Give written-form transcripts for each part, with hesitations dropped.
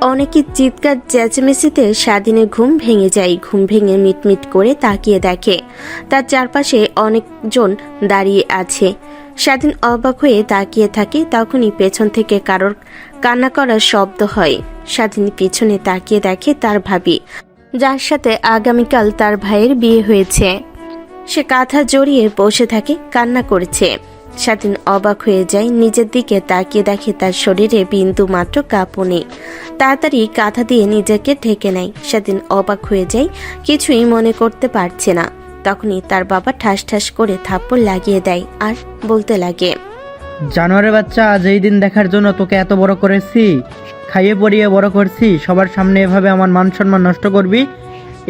অনেকের চিৎকার চেঁচামেচিতে স্বাধীনের ঘুম ভেঙে যায়। ঘুম ভেঙে মিটমিট করে তাকিয়ে দেখে তার চারপাশে অনেকজন দাঁড়িয়ে আছে। স্বাধীন অবাক হয়ে তাকিয়ে থাকে। তখনই পেছন থেকে কারোর কান্না করার শব্দ হয়। স্বাধীন পিছনে তাকিয়ে দেখে তার ভাবি, যার সাথে আগামীকাল তার ভাইয়ের বিয়ে হয়েছে। সে কাঁথা জড়িয়ে বসে থাকে, কান্না করছে। স্বাধীন অবাক হয়ে যায়, নিজের দিকে তাকিয়ে দেখে তার শরীরে বিন্দু মাত্র কাঁপও নেই। তাড়াতাড়ি কাঁথা দিয়ে নিজেকে ঢেকে নেয়। স্বাধীন অবাক হয়ে যায়, কিছুই মনে করতে পারছে না। তখনই তার বাবা ঠাস ঠাস করে থাপ্পড় লাগিয়ে দেয় আর বলতে লাগে, জানোয়ারের বাচ্চা, আজ এই দিন দেখার জন্য তোকে এত বড় করেছি, খাইয়ে পরিয়ে বড় করছি, সবার সামনে এভাবে আমার মান সম্মান নষ্ট করবি?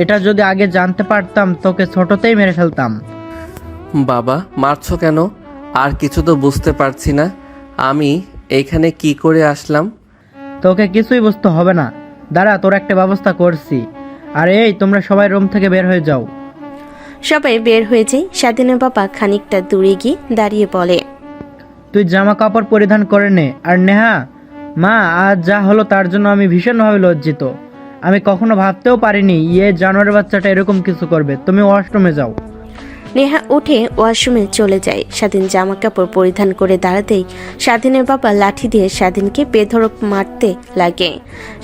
এটা যদি আগে জানতে পারতাম তোকে ছোটতেই মেরে ফেলতাম। বাবা, মারছো কেন? আর কিছু তো বুঝতে পারছি না। আমি এইখানে কি করে আসলাম? তোকে কিছুই বুঝতে হবে না, দাঁড়া, তোর একটা ব্যবস্থা করছি। আর এই, তোমরা সবাই রুম থেকে বের হয়ে যাও। সবাই বের হয়ে যায়। স্বাধীনের বাবা খানিকটা দূরে গিয়ে দাঁড়িয়ে বলে, তুই জামা কাপড় পরিধান করে নে। আর নেহা, মা, আজ যা হলো তার জন্য আমি ভীষণভাবে লজ্জিত। আমি কখনো ভাবতেও পারিনি জানোয়ারের বাচ্চাটা এরকম কিছু করবে। তুমি ওয়াশরুমে যাও। নেহা উঠে ওয়াশরুমে চলে যায়। স্বাধীন জামা কাপড় পরিধান করে দাঁড়াতেই স্বাধীনের বাবা লাঠি দিয়ে স্বাধীনকে বেধড়ক মারতে লাগে।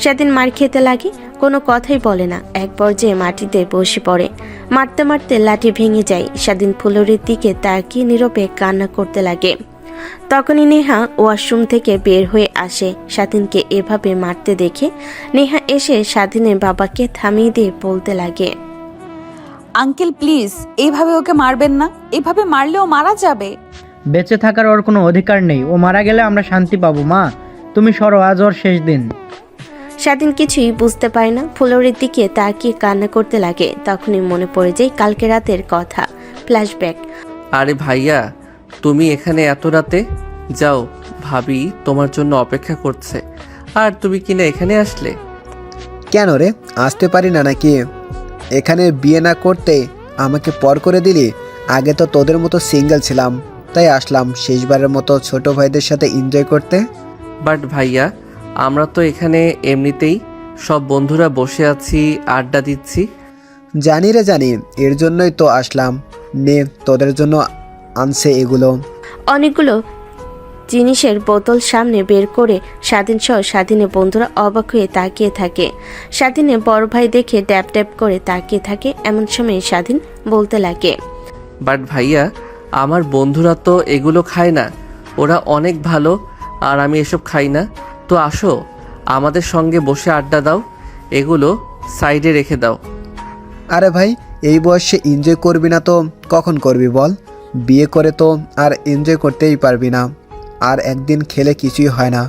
স্বাধীন মার খেতে লাগে, কোনো কথাই বলে না। এক পর্যায়ে মাটিতে বসে পড়ে। মারতে মারতে লাঠি ভেঙে যায়। স্বাধীন ফুলরির দিকে তাকিয়ে নীরবে কান্না করতে লাগে। তখনই নেহা ওয়াশরুম থেকে বের হয়ে আসে। স্বাধীনকে এভাবে মারতে দেখে নেহা এসে স্বাধীনের বাবাকে থামিয়ে দিয়ে বলতে লাগে, আঙ্কেল প্লিজ এইভাবে ওকে মারবেন না, এইভাবে মারলে ও মারা যাবে। বেঁচে থাকার ওর কোনো অধিকার নেই। ও মারা গেলে আমরা শান্তি পাবো। মা, তুমি সরো, আজ ওর শেষ দিন। স্বাধীন কিছুই বুঝতে পারে না, ফুলরির দিকে তাকিয়ে কান্না করতে লাগে। তখনই মনে পড়ে যায় কালকে রাতের কথা। ফ্ল্যাশব্যাক। আরে ভাইয়া, তুমি এখানে এত রাতে? যাও, ভাবি তোমার জন্য অপেক্ষা করছে। আর তুমি কিনা এখানে আসলে? কেন রে, আসতে পারি না নাকি? এখানে বিয়ে না করতে আমাকে পর করে দিলি। আগে তো তোদের মতো সিঙ্গেল ছিলাম, তাই আসলাম শেষবারের মতো ছোট ভাইদের সাথে এনজয় করতে। বাট ভাইয়া, আমরা তো এখানে এমনিতেই সব বন্ধুরা বসে আছি, আড্ডা দিচ্ছি। জানি রে জানি, এর জন্যই তো আসলাম। নে, তোদের জন্য আনছে এগুলো। অনেকগুলো জিনিসের বোতল সামনে বের করে স্বাধীন সহ স্বাধীনের বন্ধুরা অবাক হয়ে তাকিয়ে থাকে। স্বাধীনের বড় ভাই দেখে ড্যাপ ড্যাপ করে তাকিয়ে থাকে। এমন সময় স্বাধীন বলতে লাগে, বাট ভাইয়া, আমার বন্ধুরা তো এগুলো খায় না, ওরা অনেক ভালো, আর আমি এসব খাই না। তো আসো, আমাদের সঙ্গে বসে আড্ডা দাও, এগুলো সাইডে রেখে দাও। আরে ভাই, এই বয়সে এনজয় করবি না তো কখন করবি বল? বিয়ে করে তো আর এনজয় করতেই পারবি না। আর একদিন খেলে কিছুই হয় না।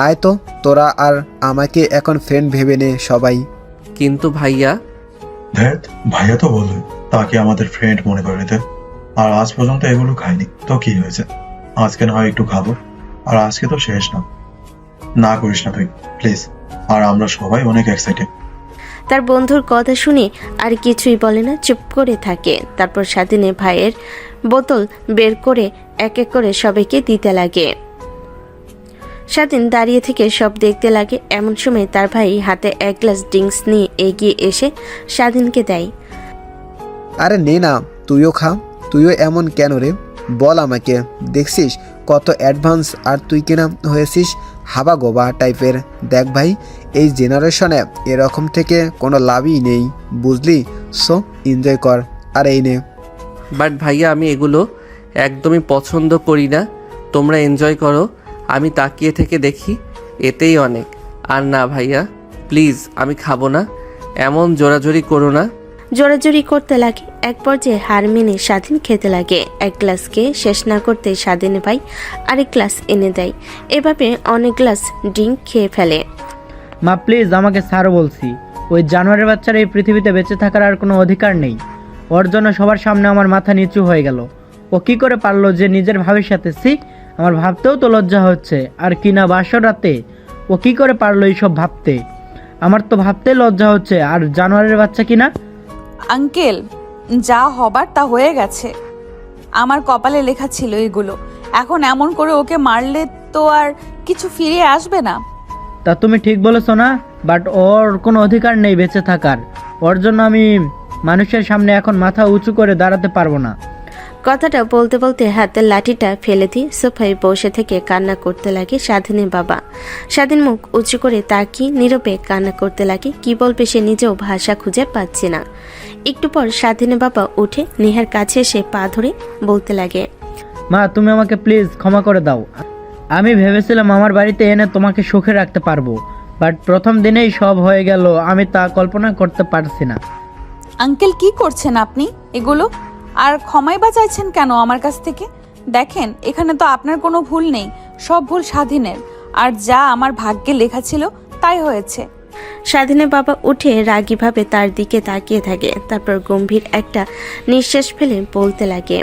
আয় তো, তোরা আর আমাকে এখন ফ্রেন্ড ভেবে নে সবাই। কিন্তু ভাইয়া। ধ্যাত, ভাইয়া তো বললো তাকে আমাদের ফ্রেন্ড মনে করে নিতে। আর আজ পর্যন্ত এগুলো খাইনি, তো কি হয়েছে? আজকে না হয় একটু খাবো। আর আজকে তো শেষ না। না করিস না তুই, প্লিজ। আর আমরা সবাই অনেক এক্সাইটেড। তার বন্ধুর কথা শুনে আর কিছুই বলে না, চুপ করে থাকে। তারপর স্বাধীনের ভাইয়ের বোতল বের করে এক এক করে সবাইকে দিতে লাগে। স্বাধীন দাঁড়িয়ে থেকে সব দেখতে লাগে। এমন সময় তার ভাই হাতে এক গ্লাস ড্রিঙ্কস নিয়ে এগিয়ে এসে স্বাধীনকে দেয়। আরে নে না, তুইও খা। তুইও এমন কেন রে বল আমাকে? দেখছিস কত অ্যাডভান্স, আর তুই কিনা হয়েছিস হাবা গোবা টাইপের। দেখ ভাই, এই জেনারেশনে এরকম থেকে কোনো লাভই নেই, বুঝলি? সো এনজয় কর। আর এই নে। বাট ভাইয়া, আমি এগুলো একদমই পছন্দ করি না। তোমরা এনজয় করো, আমি তাকিয়ে থেকে দেখি, এতেই অনেক। আর না ভাইয়া, প্লিজ, আমি খাবো না। এমন জোরাজোরি করো না। জোরাজোরি করতে লাগে। এক পর্যায়ে হার মেনে স্বাধীন খেতে লাগে। এক গ্লাস খেয়ে শেষ না করতে স্বাধীনের ভাই আরেক গ্লাস এনে দেয়। এভাবে অনেক গ্লাস ড্রিঙ্ক খেয়ে ফেলে। মা প্লিজ, আমাকে ছাড়ো বলছি। ওই জানোয়ারের বাচ্চার এই পৃথিবীতে বেঁচে থাকার আর কোনো অধিকার নেই। ওর জন্য সবার সামনে আমার মাথা নিচু হয়ে গেল। ও কি করে পারলো যে নিজের ভাবির সাথে? আমার ভাবতেও তো লজ্জা হচ্ছে। আর কিনা বাসর রাতে ও কি করে পারলো এইসব ভাবতে? আমার তো ভাবতে লজ্জা হচ্ছে। আর জানোয়ারের বাচ্চা কিনা। আঙ্কেল, যা হবার তা হয়ে গেছে। আমার কপালে লেখা ছিল এগুলো। এখন এমন করে ওকে মারলে তো আর কিছু ফিরে আসবে না। তা তুমি ঠিক বলেছো না? বাট ওর কোনো অধিকার নেই বেঁচে থাকার। ওর জন্য আমি মানুষের সামনে এখন মাথা উঁচু করে দাঁড়াতে পারবো না। কথাটা বলতে বলতে হাতের লাঠিটা ফেলে দিয়ে সোফায় বসে থেকে কান্না করতে লাগে স্বাধীনের বাবা। স্বাধীন মুখ উঁচু করে তাকিয়ে নীরবে কান্না করতে লাগে। কি বলবে সে নিজেও ভাষা খুঁজে পাচ্ছে না। একটু পর স্বাধীনের বাবা উঠে নেহার কাছে এসে পা ধরে বলতে লাগে, মা, তুমি আমাকে প্লিজ ক্ষমা করে দাও। আমি ভেবেছিলাম আমার বাড়িতে এনে তোমাকে সুখে রাখতে পারবো, বাট প্রথম দিনেই সব হয়ে গেল। আমি তা কল্পনা করতে পারছি না। আঙ্কেল কি করছেন আপনি এগুলো? আর ক্ষমাই বা চাইছেন কেন আমার কাছ থেকে? দেখেন, এখানে তো আপনার কোনো ভুল নেই, সব ভুল স্বাধীনের। আর যা আমার ভাগ্যে লেখা ছিল তাই হয়েছে। স্বাধীনের বাবা উঠে রাগীভাবে তার দিকে তাকিয়ে থাকে। তারপর গম্ভীর একটা নিঃশ্বাস ফেলে বলতে লাগে,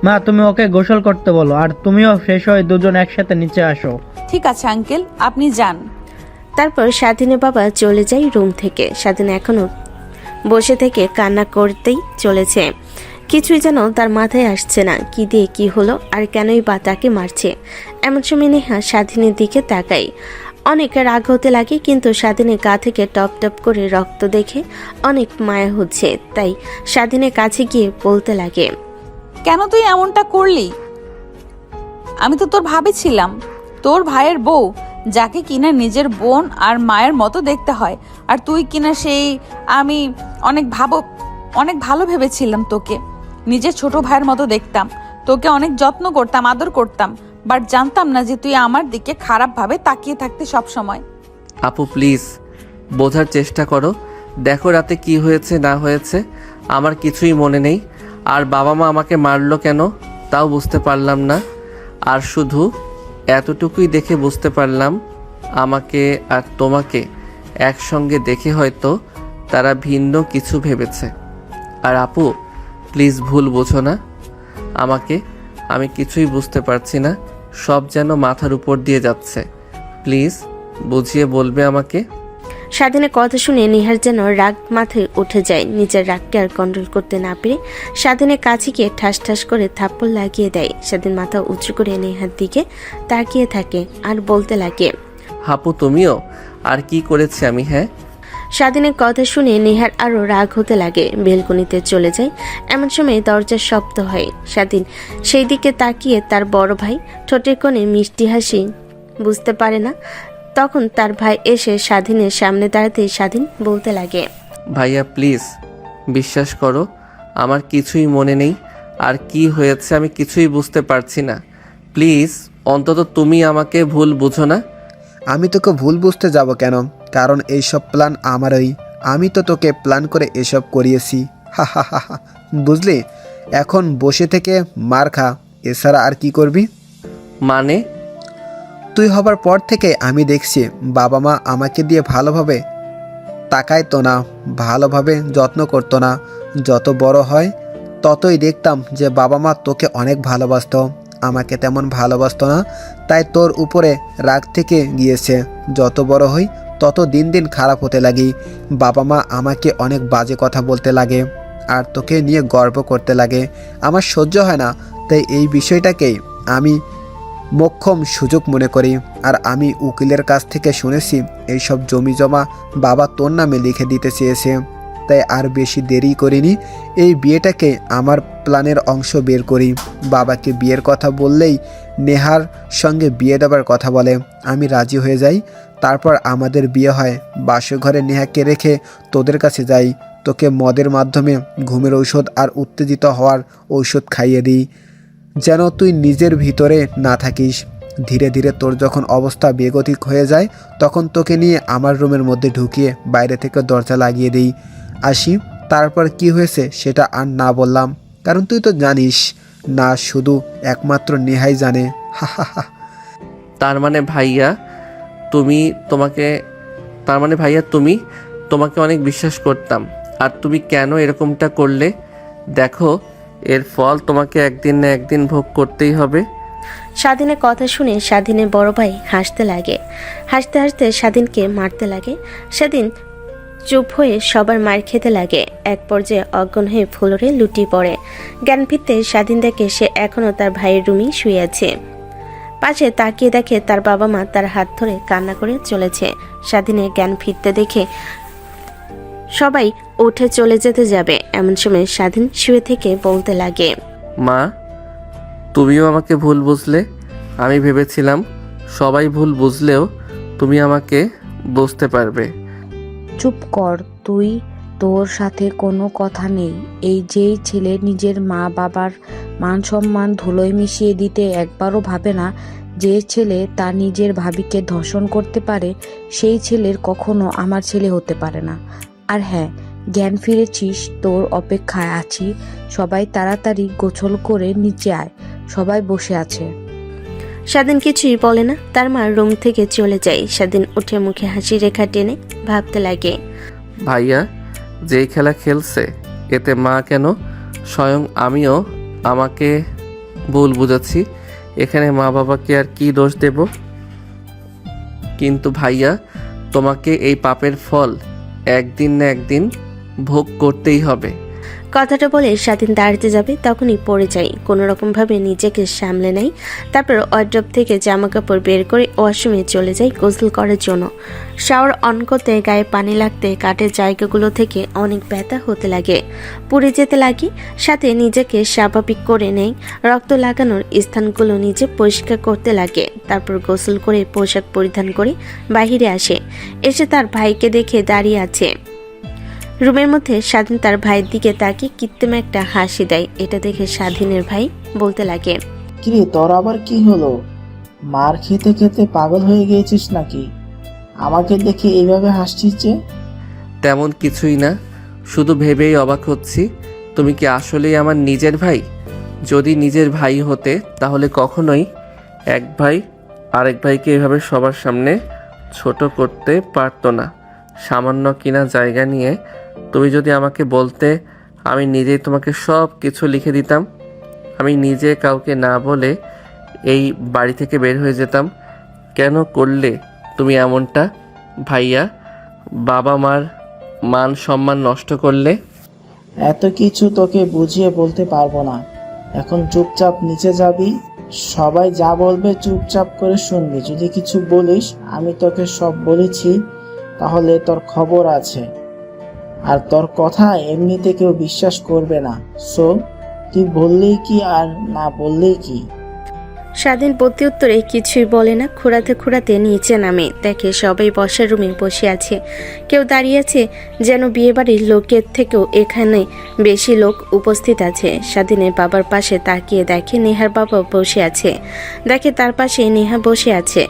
মা, তুমি ওকে গোসল করতে বলো, আর তুমিও ফ্রেশ হয়ে দুজন একসাথে নিচে আসো। ঠিক আছে আঙ্কেল, আপনি যান। তারপর স্বাধীনের বাবা চলে যায় রুম থেকে। স্বাধীন এখনো বসে থেকে কান্না করতেই চলেছে। কিছুই যেন তার মাথায় আসছে না। কি দিয়ে কি হলো, আর কেনই বা তাকে মারছে। এমন সময় নেহা স্বাধীনের দিকে তাকায়। অনেক রাগ হতে লাগে, কিন্তু স্বাধীনের গা থেকে টপ টপ করে রক্ত দেখে অনেক মায়া হচ্ছে। তাই স্বাধীনের কাছে গিয়ে বলতে লাগে, কেন তুই এমনটা করলি? আমি তো তোর ভাবি ছিলাম, তোর ভাইয়ের বউ, যাকে কিনা নিজের বোন আর মায়ের মতো দেখতে হয়। আর তুই কিনা সেই, আমি অনেক ভালো ভেবেছিলাম তোকে। নিজের ছোট ভাইয়ের মতো দেখতাম তোকে, অনেক যত্ন করতাম, আদর করতাম। বাট জানতাম না যে তুই আমার দিকে খারাপভাবে তাকিয়ে থাকতে সব সময়। আপু প্লিজ বোঝার চেষ্টা করো। দেখো রাতে কি হয়েছে না হয়েছে আমার কিছুই মনে নেই। আর বাবা মা আমাকে মারলো কেন তাও বুঝতে পারলাম না। আর শুধু এতটুকুই দেখে বুঝতে পারলাম, আমাকে আর তোমাকে একসঙ্গে দেখে হয়তো তারা ভিন্ন কিছু ভেবেছে। আর আপু প্লিজ ভুল বোঝো না আমাকে, আমি কিছুই বুঝতে পারছি না। সব যেন মাথার উপর দিয়ে যাচ্ছে। প্লিজ বুঝিয়ে বলবে আমাকে। স্বাধীনের কথা শুনে নেহার যেন রাগ মাথায় উঠে যায়। নিজের রাগকে আর কন্ট্রোল করতে না পেরে স্বাধীনের কাছে গিয়ে ঠাস ঠাস করে থাপ্পড় লাগিয়ে দেয়। স্বাধীন মাথা উঁচু করে নেহার দিকে তাকিয়ে থাকে আর বলতে লাগে, হাপু তুমিও? আর কি করেছি আমি? হ্যাঁ, স্বাধীনের কথা শুনে নেহার আরো রাগ হতে লাগে। বেলকনিতে চলে যায়। এমন সময় দরজার শব্দ হয়। স্বাধীন সেই দিকে তাকিয়ে তার বড় ভাই ঠোঁটের কোণে মিষ্টি হাসি বুঝতে পারে না। তখন তার ভাই এসে স্বাধীনের সামনে দাঁড়াতে স্বাধীন বলতে লাগে, ভাইয়া প্লিজ বিশ্বাস করো, আমার কিছুই মনে নেই। আর কি হয়েছে আমি কিছুই বুঝতে পারছি না। প্লিজ অন্তত তুমি আমাকে ভুল বুঝো না। আমি তোকে ভুল বুঝতে যাব কেন? কারণ এইসব প্ল্যান আমারই। আমি তো তোকে প্ল্যান করে এসব করিয়েছি। হা হা হা হা, বুঝলি? এখন বসে থেকে মার খা, এছাড়া আর কি করবি? মানে? তুই হবার পর থেকে আমি দেখছি বাবা মা আমাকে দিয়ে ভালোভাবে তাকাইতো না, ভালোভাবে যত্ন করতো না। যত বড় হয় ততই দেখতাম যে বাবা মা তোকে অনেক ভালোবাসতো, আমাকে তেমন ভালোবাসতো না। তাই তোর উপরে রাগ থেকে গিয়েছে। যত বড় হই তত দিন দিন খারাপ হতে লাগি। বাবা মা আমাকে অনেক বাজে কথা বলতে লাগে, আর তোকে নিয়ে গর্ব করতে লাগে। আমার সহ্য হয় না। তাই এই বিষয়টাকেই আমি মোক্ষম সুযোগ মনে করি। আর আমি উকিলের কাছ থেকে শুনেছি এইসব জমি জমা বাবা তোর নামে লিখে দিতে চেয়েছে। তাই আর বেশি দেরি করিনি, এই বিয়েটাকে আমার প্ল্যানের অংশ বের করি। বাবাকে বিয়ের কথা বললেই নেহার সঙ্গে বিয়ে দেওয়ার কথা বলে। আমি রাজি হয়ে যাই। তারপর আমাদের বিয়ে হয়। বাসর ঘরে নেহাকে রেখে তোদের কাছে যাই। তোকে মদের মাধ্যমে ঘুমের ঔষধ আর উত্তেজিত হওয়ার ঔষধ খাইয়ে দিই, যেন তুই নিজের ভিতরে না থাকিস। ধীরে ধীরে তোর যখন অবস্থা বেগতিক হয়ে যায় তখন তোকে নিয়ে আমার রুমের মধ্যে ঢুকিয়ে বাইরে থেকে দরজা লাগিয়ে দিই। আসি, তারপর কি হয়েছে সেটা আর না বললাম, কারণ তুই তো জানিস না, শুধু একমাত্র নেহাই জানে। হা হা হা। তার মানে ভাইয়া তুমি তোমাকে অনেক বিশ্বাস করতাম। আর তুমি কেন এরকমটা করলে? দেখো এর ফল তোমাকে একদিন না একদিন ভোগ করতেই হবে। স্বাধীনের কথা শুনে স্বাধীনের বড় ভাই হাসতে লাগে। হাসতে হাসতে স্বাধীনকে মারতে লাগে। স্বাধীন চুপ হয়ে সবার মার খেতে লাগে। এক পর্যায়ে অজ্ঞান হয়ে ফ্লোরে লুটিয়ে পড়ে। জ্ঞান ফিরতে স্বাধীন দেখে সে এখনও তার ভাইয়ের রুমেই শুয়ে আছে। পাশে তাকিয়ে দেখে তার বাবা মা তার হাত ধরে কান্না করে চলেছে। স্বাধীনের জ্ঞান ফিরতে দেখে সবাই উঠে চলে যেতে যাবে, এমন সময় স্বাধীন শুয়ে থেকে বলতে লাগে, মা, তুমিও আমাকে ভুল বুঝলে। আমি ভেবেছিলাম সবাই ভুল বুঝলেও তুমি আমাকে বুঝতে পারবে। চুপ কর তুই, তোর সাথে কোনো কথা নেই। এই যেই ছেলে নিজের মা বাবার মান সম্মান ধুলোয় মিশিয়ে দিতে একবারও ভাবে না, যে ছেলে তার নিজের ভাবিকে ধর্ষণ করতে পারে, সেই ছেলের কখনো আমার ছেলে হতে পারে না। আর হ্যাঁ, জ্ঞান ফিরেছিস, তোর অপেক্ষায় আছি। সবাই তাড়াতাড়ি গোছল করে নিচে আয়, সবাই বসে আছে। স্বাধীন কিছুই বলে না। তার মা রুম থেকে চলে যায়। স্বাধীন উঠে মুখে হাসি রেখা টেনে ভাবতে লাগে, ভাইয়া যেই খেলা খেলছে এতে মা কেন, স্বয়ং আমিও আমাকে ভুল বুঝাচ্ছি। এখানে মা বাবাকে আর কি দোষ দেব? কিন্তু ভাইয়া, তোমাকে এই পাপের ফল একদিন না একদিন ভোগ করতেই হবে। কথাটা বলে স্বাধীন দাঁড়াতে যাবে, তখনই পড়ে যায়। কোনো রকম ভাবে নিজেকে সামলে নেয়। তারপর ওয়ার্ড্রপ থেকে জামা কাপড় বের করে ওয়াশরুমে চলে যায় গোসল করার জন্য। শাওয়ার অন করতে গায়ে পানি লাগতে কাটের জায়গাগুলো থেকে অনেক ব্যথা হতে লাগে, পুড়ে যেতে লাগে। সাথে নিজেকে স্বাভাবিক করে নেয়। রক্ত লাগানোর স্থানগুলো নিজে পরিষ্কার করতে লাগে। তারপর গোসল করে পোশাক পরিধান করে বাহিরে আসে। এসে তার ভাইকে দেখে দাঁড়িয়ে আছে রুমের মধ্যে। স্বাধীন তার ভাইয়ের দিকে তাকিয়ে কৃত্রিম একটা হাসি দেয়। এটা দেখে স্বাধীনের ভাই বলতে লাগে, কিরে তোর আবার কি হলো? মার খেতে খেতে পাগল হয়ে গিয়েছিস নাকি? আমাকে দেখে এইভাবে হাসছিস যে? তেমন কিছুই না, শুধু ভেবেই অবাক হচ্ছি, তুমি কি আসলেই আমার নিজের ভাই? যদি নিজের ভাই হতে তাহলে কখনোই এক ভাই আরেক ভাইকে এভাবে সবার সামনে ছোট করতে পারতো না। সামান্য কিনা জায়গা নিয়ে তুমি যদি আমাকে বলতে, আমি নিজেই তোমাকে সব কিছু লিখে দিতাম। আমি নিজে কাউকে না বলে এই বাড়ি থেকে বের হয়ে যেতাম। কেন করলে তুমি এমনটা ভাইয়া? বাবা মার মান সম্মান নষ্ট করলে। এত কিছু তোকে বুঝিয়ে বলতে পারবো না। এখন চুপচাপ নিচে যাবি, সবাই যা বলবে চুপচাপ করে শুনবি। যদি কিছু বলিস, আমি তোকে সব বলেছি, তাহলে তোর খবর আছে। আর তোর কথা এমনিতে কেউ বিশ্বাস করবে না। সো তুই বললেই কি আর না বললেই কি? স্বাধীন প্রত্যুত্তরে কিছুই বলে না। খোঁড়াতে খোঁড়াতে নিচে নামে, দেখে সবাই বসার রুমে বসে আছে। কেউ দাঁড়িয়ে আছে, যেন বিয়েবাড়ির লোকের থেকেও এখানে বেশি লোক উপস্থিত আছে। স্বাধীনের বাবার পাশে তাকিয়ে দেখে নেহার বাবা বসে আছে। দেখে তার পাশে নেহা বসে আছে।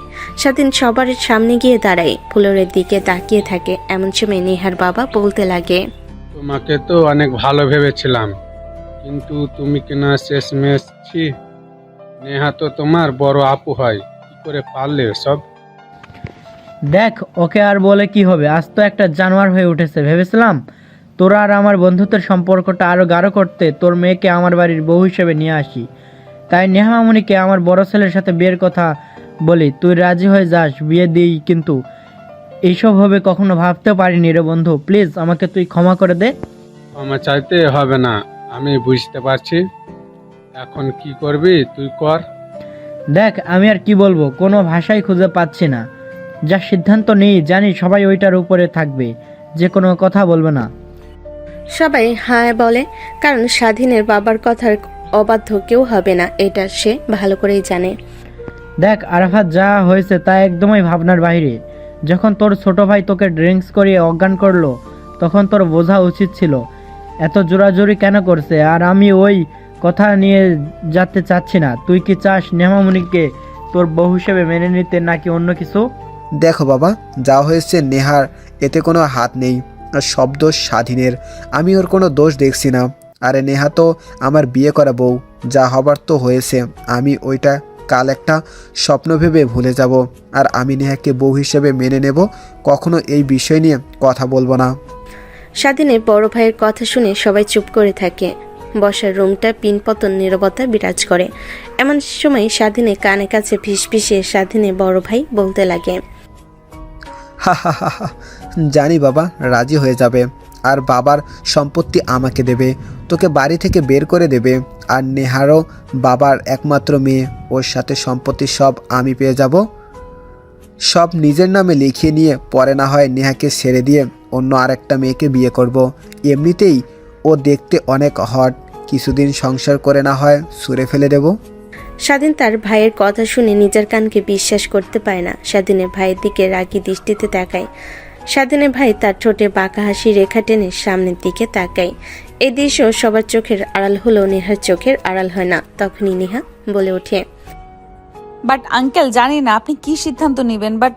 স্বাধীন সবার সামনে গিয়ে দাঁড়ায়, ফ্লোরের দিকে তাকিয়ে থাকে। এমন সময় নেহার বাবা বলতে লাগে, তোমাকে তো অনেক ভালো ভেবেছিলাম, কিন্তু তুমি কিনা শেষমেশ ছি। নেহা তো তোমার বড় আপু হয়, কি করে পারলে সব? দেখ, ওকে আর বলে কি হবে? আজ তো একটা জানোয়ার হয়ে উঠেছে। ভেবেছিলাম তোরা আর আমার বন্ধুত্বের সম্পর্কটা আরও গাঢ় করতে তোর মেয়েকে আমার বাড়ির বউ হিসেবে নিয়ে আসি। তাই নেহা মামুনিকে আমার বড় ছেলের সাথে বিয়ের কথা বলি, তুই রাজি হয়ে যাস, বিয়ে দিই। কিন্তু এইসব হবে কখনো ভাবতেও পারিনি রে বন্ধু। প্লিজ আমাকে তুই ক্ষমা করে দে। ক্ষমা চাইতে হবে না, আমি বুঝতে পারছি। এখন কি করবি তুই কর। দেখ, আমি আর কি বলবো, কোনো ভাষাই খুঁজে পাচ্ছি না। যা সিদ্ধান্ত নেই জানি সবাই ওইটার উপরে থাকবে, যে কোনো কথা বলবে না। সবাই হ্যাঁ বলে, কারণ স্বাধীনের বাবার কথার অবাধ্য কেউ হবে না, এটা সে ভালো করেই জানে। দেখ আরাফাত, যা হয়েছে তা একদমই ভাবনার বাইরে। যখন তোর ছোট ভাই তোকে ড্রিঙ্কস করিয়ে অজ্ঞান করলো, তখন তোর বোঝা উচিত ছিল এত জোরাজোরি কেন করছে। আর আমি ওই কথা নিয়ে যেতে চাচ্ছি না। তুই কি চাস নেহামণিকে তোর বউ হিসেবে মেনে নিতে, নাকি অন্য কিছু? দেখো বাবা, যা হয়েছে নেহার এতে কোনো হাত নেই, আর সব দোষ স্বাধীনের। আমি ওর কোনো দোষ দেখছি না। আরে নেহা তো আমার বিয়ে করা বউ, যা হবার তো হয়েছে। আমি ওইটা কাল একটা স্বপ্ন ভেবে ভুলে যাব। আর আমি নেহাকে বউ হিসেবে মেনে নেব, কখনো এই বিষয় নিয়ে কথা বলবো না। স্বাধীনের বড় ভাইয়ের কথা শুনে সবাই চুপ করে থাকে। বসার রুমটা পিনপতন নীরবতা বিরাজ করে। এমন সময় স্বাধীনের কানে কাছে ফিসফিসিয়ে স্বাধীনের বড় ভাই বলতে লাগে, হা হা হা হা, জানি বাবা রাজি হয়ে যাবে। আর বাবার সম্পত্তি আমাকে দেবে, তোকে বাড়ি থেকে বের করে দেবে। আর নেহারও বাবার একমাত্র মেয়ে, ওর সাথে সম্পত্তি সব আমি পেয়ে যাব। সব নিজের নামে লিখিয়ে নিয়ে পরে না হয় নেহাকে ছেড়ে দিয়ে অন্য আরেকটা মেয়েকে বিয়ে করব। এমনিতেই ও দেখতে অনেক হট, কিছুদিন সংসার করে না হয় ছুঁড়ে ফেলে দেব। স্বাধীন তার ভাইয়ের কথা শুনে নিজের কানকে বিশ্বাস করতে পারে না। স্বাধীনের ভাইয়ের দিকে রাগী দৃষ্টিতে তাকায়। স্বাধীনের ভাই তার ঠোঁটে বাঁকা হাসি রেখা টেনে সামনের দিকে তাকায়। এই দৃশ্য সবার চোখের আড়াল হলেও নেহার চোখের আড়াল হয় না। তখনই নেহা বলে ওঠে, বাট আঙ্কেল, জানি না আপনি কি সিদ্ধান্ত নেবেন, বাট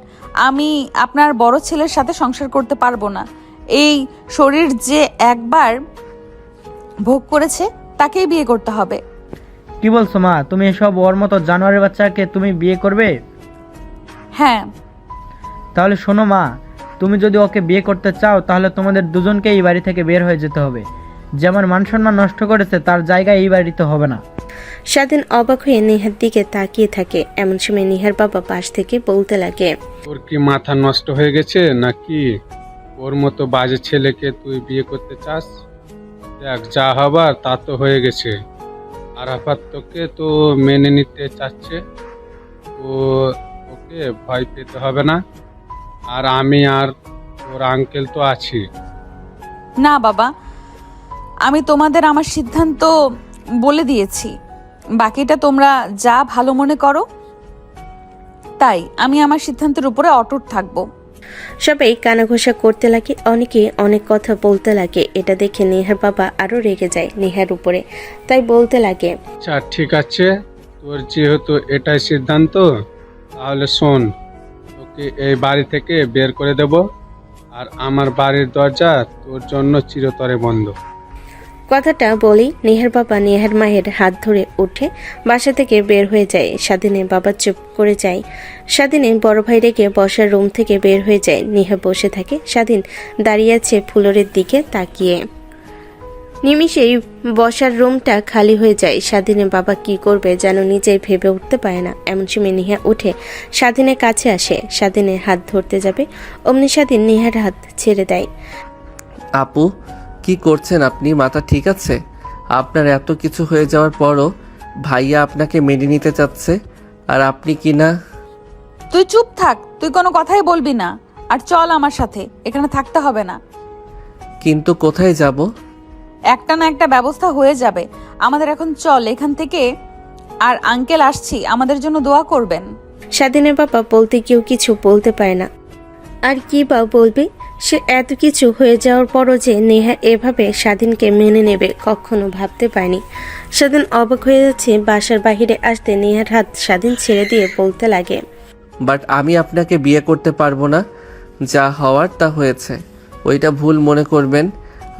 আমি আপনার বড় ছেলের সাথে সংসার করতে পারবো না। এই শরীর যে একবার ভোগ করেছে তাকেই বিয়ে করতে হবে। কি বলছো মা? তুমি এসব ওর মতো জানোয়ারের বাচ্চাকে তুমি বিয়ে করবে? হ্যাঁ। তাহলে শোনো মা, তুমি যদি ওকে বিয়ে করতে চাও তাহলে তোমাদের দুজনকে এই বাড়ি থেকে বের হয়ে যেতে হবে। যে আমার মান সম্মান নষ্ট করেছে তার জায়গায় এই বাড়িতে হবে না। স্বাধীন অবাক হয়ে নেহার দিকে তাকিয়ে থাকে। এমন সময় নেহার বাবা পাশ থেকে বলতে লাগে, তোর কি মাথা নষ্ট হয়ে গেছে নাকি? ওর মতো বাজে ছেলেকে তুই বিয়ে করতে চাস? দেখ, যা হবার তা তো হয়ে গেছে। আরাফাত তোকে তো মেনে নিতে চাচ্ছে, তো ওকে ভয় পেতে হবে না। আর আমি আর ওর আঙ্কেল তো আছি। না বাবা, আমি তোমাদের আমার সিদ্ধান্ত বলে দিয়েছি, বাকিটা তোমরা যা ভালো মনে করো। তাই আমি আমার সিদ্ধান্তের উপরে অটুট থাকবো। সবাই কানাঘোষা করতে লাগে, অনেকে অনেক কথা বলতে লাগে। এটা দেখে নেহার বাবা আরো রেগে যায় নেহার উপরে, তাই বলতে লাগে, আচ্ছা ঠিক আছে, তোর যেহেতু এটাই সিদ্ধান্ত, তাহলে শোন, তোকে এই বাড়ি থেকে বের করে দেব। আর আমার বাড়ির দরজা তোর জন্য চিরতরে বন্ধ। কথাটা বলেই নেহার বাবা নেহার মায়ের হাত ধরে উঠে বাসা থেকে বের হয়ে যায়। স্বাধীনের বাবা চুপ করে যায়। স্বাধীনের বড় ভাই রেগে বসার রুম থেকে বের হয়ে যায়। নেহা বসে থাকে। স্বাধীন দাঁড়িয়ে আছে ফ্লোরের দিকে তাকিয়ে। নিমিষেই বসার রুমটা খালি হয়ে যায়। স্বাধীনের বাবা কি করবে যেন নিজেই ভেবে উঠতে পারে না। এমন সময় নেহা উঠে স্বাধীনের কাছে আসে। স্বাধীনের হাত ধরতে যাবে, অমনি স্বাধীন নেহার হাত ছেড়ে দেয়। আপু, কি করছেন আপনি? মাথা ঠিক আছে? আপনার এত কিছু হয়ে যাওয়ার পরও ভাইয়া আপনাকে মেনে নিতে চাচ্ছে, আর আপনি কি না? তুই চুপ থাক, তুই কোনো কথাই বলবি না। আর চল আমার সাথে, এখানে থাকতে হবে না। কিন্তু কোথায় যাব? একটা না একটা ব্যবস্থা হয়ে যাবে আমাদের। এখন চল এখান থেকে। আর আঙ্কেল আসছি, আমাদের জন্য দোয়া করবেন। স্বাধীনের বাবা বলতে কেউ কিছু বলতে পারে না। আর কি বা বলবে? সে এত কিছু হয়ে যাওয়ার পরও যে নেহা এভাবে স্বাধীনকে মেনে নেবে কখনো ভাবতে পারেনি। স্বাধীন অবাক হয়ে যাচ্ছে। বাসার বাহিরে আসতে নেহার হাত স্বাধীন ছেড়ে দিয়ে বলতে লাগে, বাট আমি আপনাকে বিয়ে করতে পারবো না। যা হওয়ার তা হয়েছে, ওইটা ভুল মনে করবেন।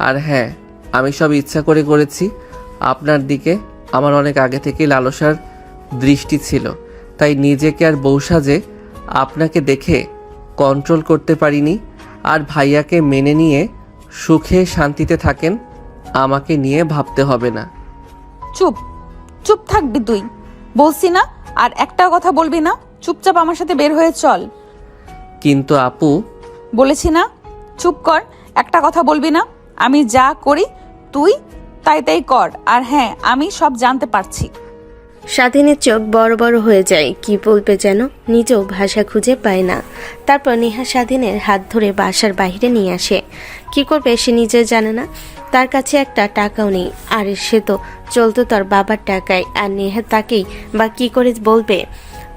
আর হ্যাঁ, আমি সব ইচ্ছা করে করেছি। আপনার দিকে আমার অনেক আগে থেকেই লালসার দৃষ্টি ছিল, তাই নিজেকে আর বউ সাজে আপনাকে দেখে কন্ট্রোল করতে পারিনি। আর ভাইয়াকে মেনে নিয়ে সুখে শান্তিতে থাকেন, আমাকে নিয়ে ভাবতে হবে না। চুপ চুপ থাকবি তুই, বলছি না? আর একটা কথা বলবি না। চুপচাপ আমার সাথে বের হয়ে চল। কিন্তু আপু, বলেছি না, চুপ কর, একটা কথা বলবি না। আমি যা করি তুই তাই তাই কর। আর হ্যাঁ, আমি সব জানতে পারছি। স্বাধীনের চোখ বড় বড় হয়ে যায়। কি বলবে যেন নিজেও ভাষা খুঁজে পায় না। তারপর নেহা স্বাধীনের হাত ধরে বাসার বাইরে নিয়ে আসে। কি করবে সে নিজে জানে না। তার কাছে একটা টাকাও নেই। আর সে তো চলতো তার বাবার টাকায়। আর নেহা তাকেই বা কি করে বলবে।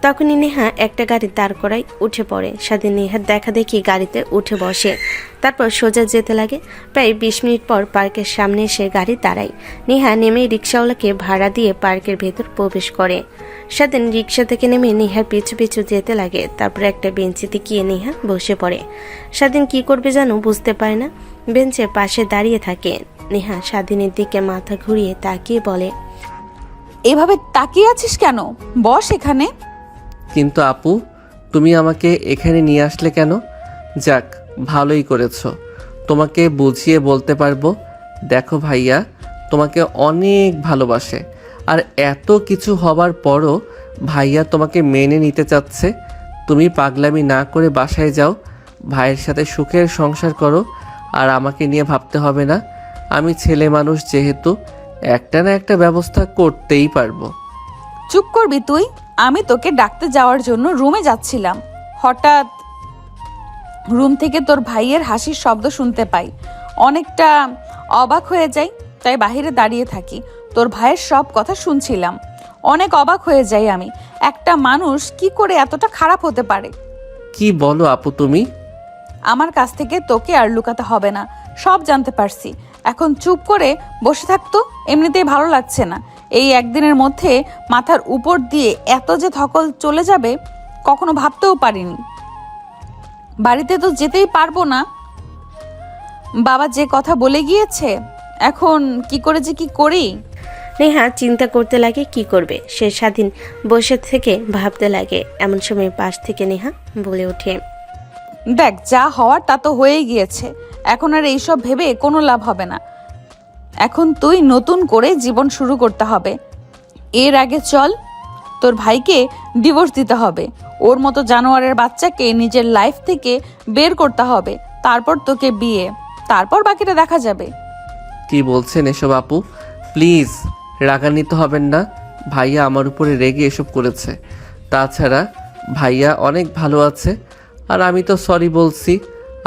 তখনই নেহা একটা গাড়ি দাঁড় করায় উঠে পড়ে। স্বাধীন নেহার দেখা দেখি গাড়িতে উঠে বসে। তারপর সোজা যেতে লাগে। প্রায় 20 মিনিট পর পার্কের সামনে এসে গাড়ি দাঁড়ায়। নেহা নেমে রিক্সাওয়ালাকে ভাড়া দিয়ে পার্কের ভেতর প্রবেশ করে। স্বাধীন রিক্সা থেকে নেমে নেহার পিছু পিছু যেতে লাগে। তারপর একটা বেঞ্চিতে গিয়ে নেহা বসে পড়ে। স্বাধীন কি করবে যেন বুঝতে পারে না। বেঞ্চের পাশে দাঁড়িয়ে থাকে। নেহা স্বাধীনের দিকে মাথা ঘুরিয়ে তাকিয়ে বলে, এভাবে তাকিয়ে আছিস কেন? বস এখানে। কিন্তু আপু, তুমি আমাকে এখানে নিয়ে আসলে কেন? যাক, ভালোই করেছো। তোমাকে বুঝিয়ে বলতে পারবো। দেখো ভাইয়া তোমাকে অনেক ভালোবাসে, আর এত কিছু হবার পরও ভাইয়া তোমাকে মেনে নিতে চাচ্ছে। তুমি পাগলামি না করে বাসায় যাও, ভাইয়ের সাথে সুখের সংসার করো। আর আমাকে নিয়ে ভাবতে হবে না। আমি ছেলে মানুষ যেহেতু একটা না একটা ব্যবস্থা করতেই পারবো। চুপ করবি তুই? আমি তোকে ডাকতে যাওয়ার জন্য রুমে যাচ্ছিলাম, হঠাৎ রুম থেকে তোর ভাইয়ের হাসির শব্দ শুনতে পাই। অনেকটা অবাক হয়ে যাই, তাই বাইরে দাঁড়িয়ে থাকি। তোর ভাইয়ের সব কথা শুনছিলাম, অনেক অবাক হয়ে যাই আমি। একটা মানুষ কি করে এতটা খারাপ হতে পারে? কি বলো আপু তুমি? আমার কাছ থেকে তোকে আর লুকাতে হবে না, সব জানতে পারছি। এখন চুপ করে বসে থাকতো, এমনিতেই ভালো লাগছে না। এই একদিনের মধ্যে মাথার উপর দিয়ে এত যে ধকল চলে যাবে কখনো ভাবতেও পারিনি। বাড়িতে তো যেতেই পারবো না, বাবা যে কথা বলে গিয়েছে। এখন কি করে যে কি করি? নেহা চিন্তা করতে লাগে কি করবে। সে স্বাধীন বসে থেকে ভাবতে লাগে। এমন সময় পাশ থেকে নেহা বলে ওঠে, দেখ, যা হওয়ার তা তো হয়েই গিয়েছে, এখন আর এইসব ভেবে কোনো লাভ হবে না। এখন তুই নতুন করে জীবন শুরু করতে হবে। এর আগে চল, তোর ভাইকে ডিভোর্স দিতে হবে। ওর মতো জানোয়ারের বাচ্চাকে নিজের লাইফ থেকে বের করতে হবে, তারপর তোকে বিয়ে, তারপর বাকিটা দেখা যাবে। কি বলছেন এসব আপু? প্লিজ রাগান্বিত হবেন না। ভাইয়া আমার উপরে রেগে এসব করেছে। তাছাড়া ভাইয়া অনেক ভালো আছে, আর আমি তো সরি বলছি,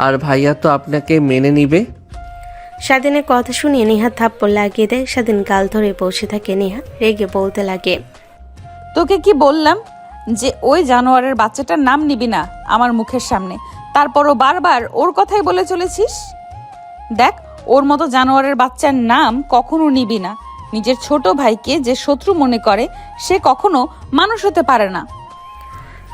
আর ভাইয়া তো আপনাকে মেনে নিবে। স্বাধীনের কথা শুনে নেহা থাপ্পড় লাগিয়ে দেয়। স্বাধীন গাল ধরে বসে থাকে। নেহা রেগে বলতে লাগে, তোকে কি বললাম যে ওই জানোয়ারের বাচ্চাটার নাম নিবি না আমার মুখের সামনে, তারপরও বারবার ওর কথাই বলে চলেছিস। দেখ, ওর মতো জানোয়ারের বাচ্চার নাম কখনো নিবি না। নিজের ছোট ভাইকে যে শত্রু মনে করে সে কখনো মানুষ হতে পারে না।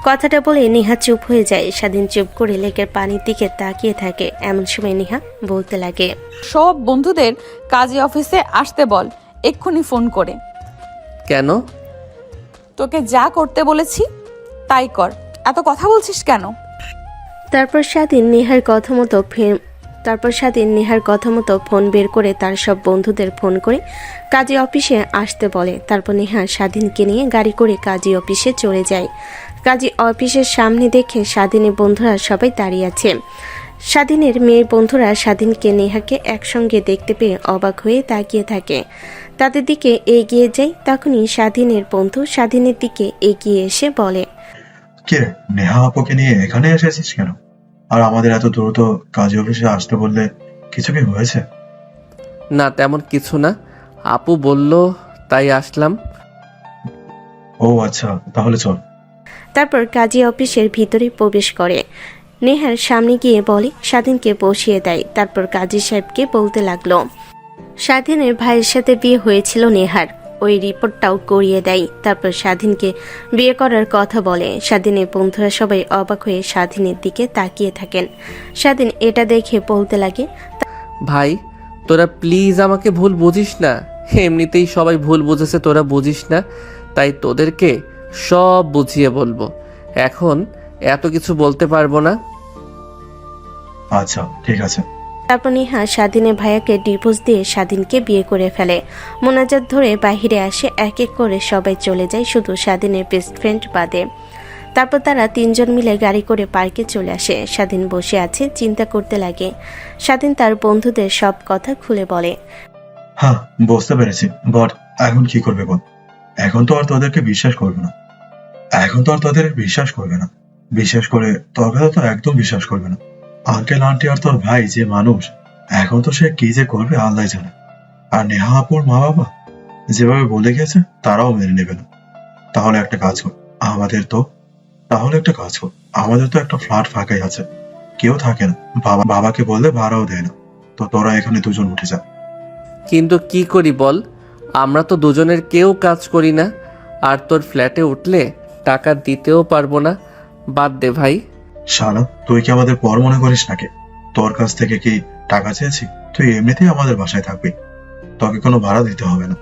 কথাটা বলে নেহা চুপ হয়ে যায়। স্বাধীন চুপ করে লেকের পানির দিকে তাকিয়ে থাকে। এমন সময় নেহা বলতে লাগে, সব বন্ধুদের কাজী অফিসে আসতে বল এক্ষুনি ফোন করে। কেন? তোকে যা করতে বলেছি তাই কর, এত কথা বলছিস কেন? তারপর স্বাধীন নেহার কথা মতো ফোন বের করে তার সব বন্ধুদের ফোন করে কাজী অফিসে আসতে বলে। তারপর নেহা স্বাধীনকে নিয়ে গাড়ি করে কাজী অফিসে চলে যায়। কাজী অফিসের সামনে দেখে স্বাধীনের বন্ধুরা সবাই দাঁড়িয়ে আছে। স্বাধীনের মেয়ের বন্ধুরা স্বাধীনকে নেহাকে একসঙ্গে দেখতে পেয়ে অবাক হয়ে তাকিয়ে থাকে। তাদের দিকে এগিয়ে যায়। তখনই স্বাধীনের বন্ধু স্বাধীনের দিকে এগিয়ে এসে বলে, কে রে, নেহা আপুকে নিয়ে এখানে এসেছিস কেন? আর আমাদের এত দ্রুত কাজী অফিসে আসতে বললে কিছু কি হয়েছে? না, তেমন কিছু না। আপু বলল তাই আসলাম। ও আচ্ছা, তাহলে চল। তারপর কাজী অফিসের ভিতরে প্রবেশ করে। নেহার সামনে গিয়ে বলে, স্বাধীনকে বসিয়ে দেয়। তারপর কাজী সাহেবকে বলতে লাগলো, স্বাধীনের ভাইয়ের সাথে বিয়ে হয়েছিল নেহার, ওই রিপোর্টটাও করিয়ে দেয়। তারপর স্বাধীনকে বিয়ে করার কথা বলে। স্বাধীনের বন্ধুরা সবাই অবাক হয়ে স্বাধীনের দিকে তাকিয়ে থাকেন। স্বাধীন এটা দেখে বলতে লাগে, ভাই তোরা প্লিজ আমাকে ভুল বুঝিস না। এমনিতেই সবাই ভুল বুঝেছে, তোরা বুঝিস না, তাই তোদেরকে সব বুঝিয়ে বলবো। এখন এত কিছু বলতে পারবো না। আচ্ছা ঠিক আছে। তারপর নেহা স্বাধীনের ভাইয়াকে ডিভোর্স দিয়ে স্বাধীনকে বিয়ে করে ফেলে। মোনাজাত ধরে বাহিরে আসে। এক এক করে সবাই চলে যায়, শুধু স্বাধীনের বেস্ট ফ্রেন্ড বাদে। তারপর তারা তিনজন মিলে গাড়ি করে পার্কে চলে আসে। স্বাধীন বসে আছে, চিন্তা করতে লাগে। স্বাধীন তার বন্ধুদের সব কথা খুলে বলে, হ্যাঁ বুঝতে পেরেছি, বাট এখন কি করবে বল? এখন তো আর তোদেরকে বিশ্বাস করবে না। বিশ্বাস করে তোর কথা তো একদম বিশ্বাস করবে না। আঙ্কেল আন্টি আর তোর ভাই যে মানুষ, এখন তো সে কি যে করবে আল্লাহ জানে। আর নেহা আপুর মা বাবা যেভাবে বলে গেছে তারাও মেনে নেবে না। তাহলে একটা কাজ কর, আমাদের তো একটা ফ্ল্যাট ফাঁকাই আছে, কেউ থাকে না। বাবাকে বললে ভাড়াও দেয় না, তো তোরা এখানে দুজন উঠে যা। কিন্তু কি করি বল? আমরা তো দুজনের কেউ কাজ করি না, আর তোর ফ্ল্যাটে উঠলে টাকা দিতেও পারবো না। বাদ দে ভাই। শালা, তুই কি আমাদের পর মনে করিস নাকি? তোর কাছ থেকে কি টাকা চেয়েছি? তুই এমনিতেই আমাদের বাসায় থাকবি, তোকে কোনো ভাড়া দিতে হবে না।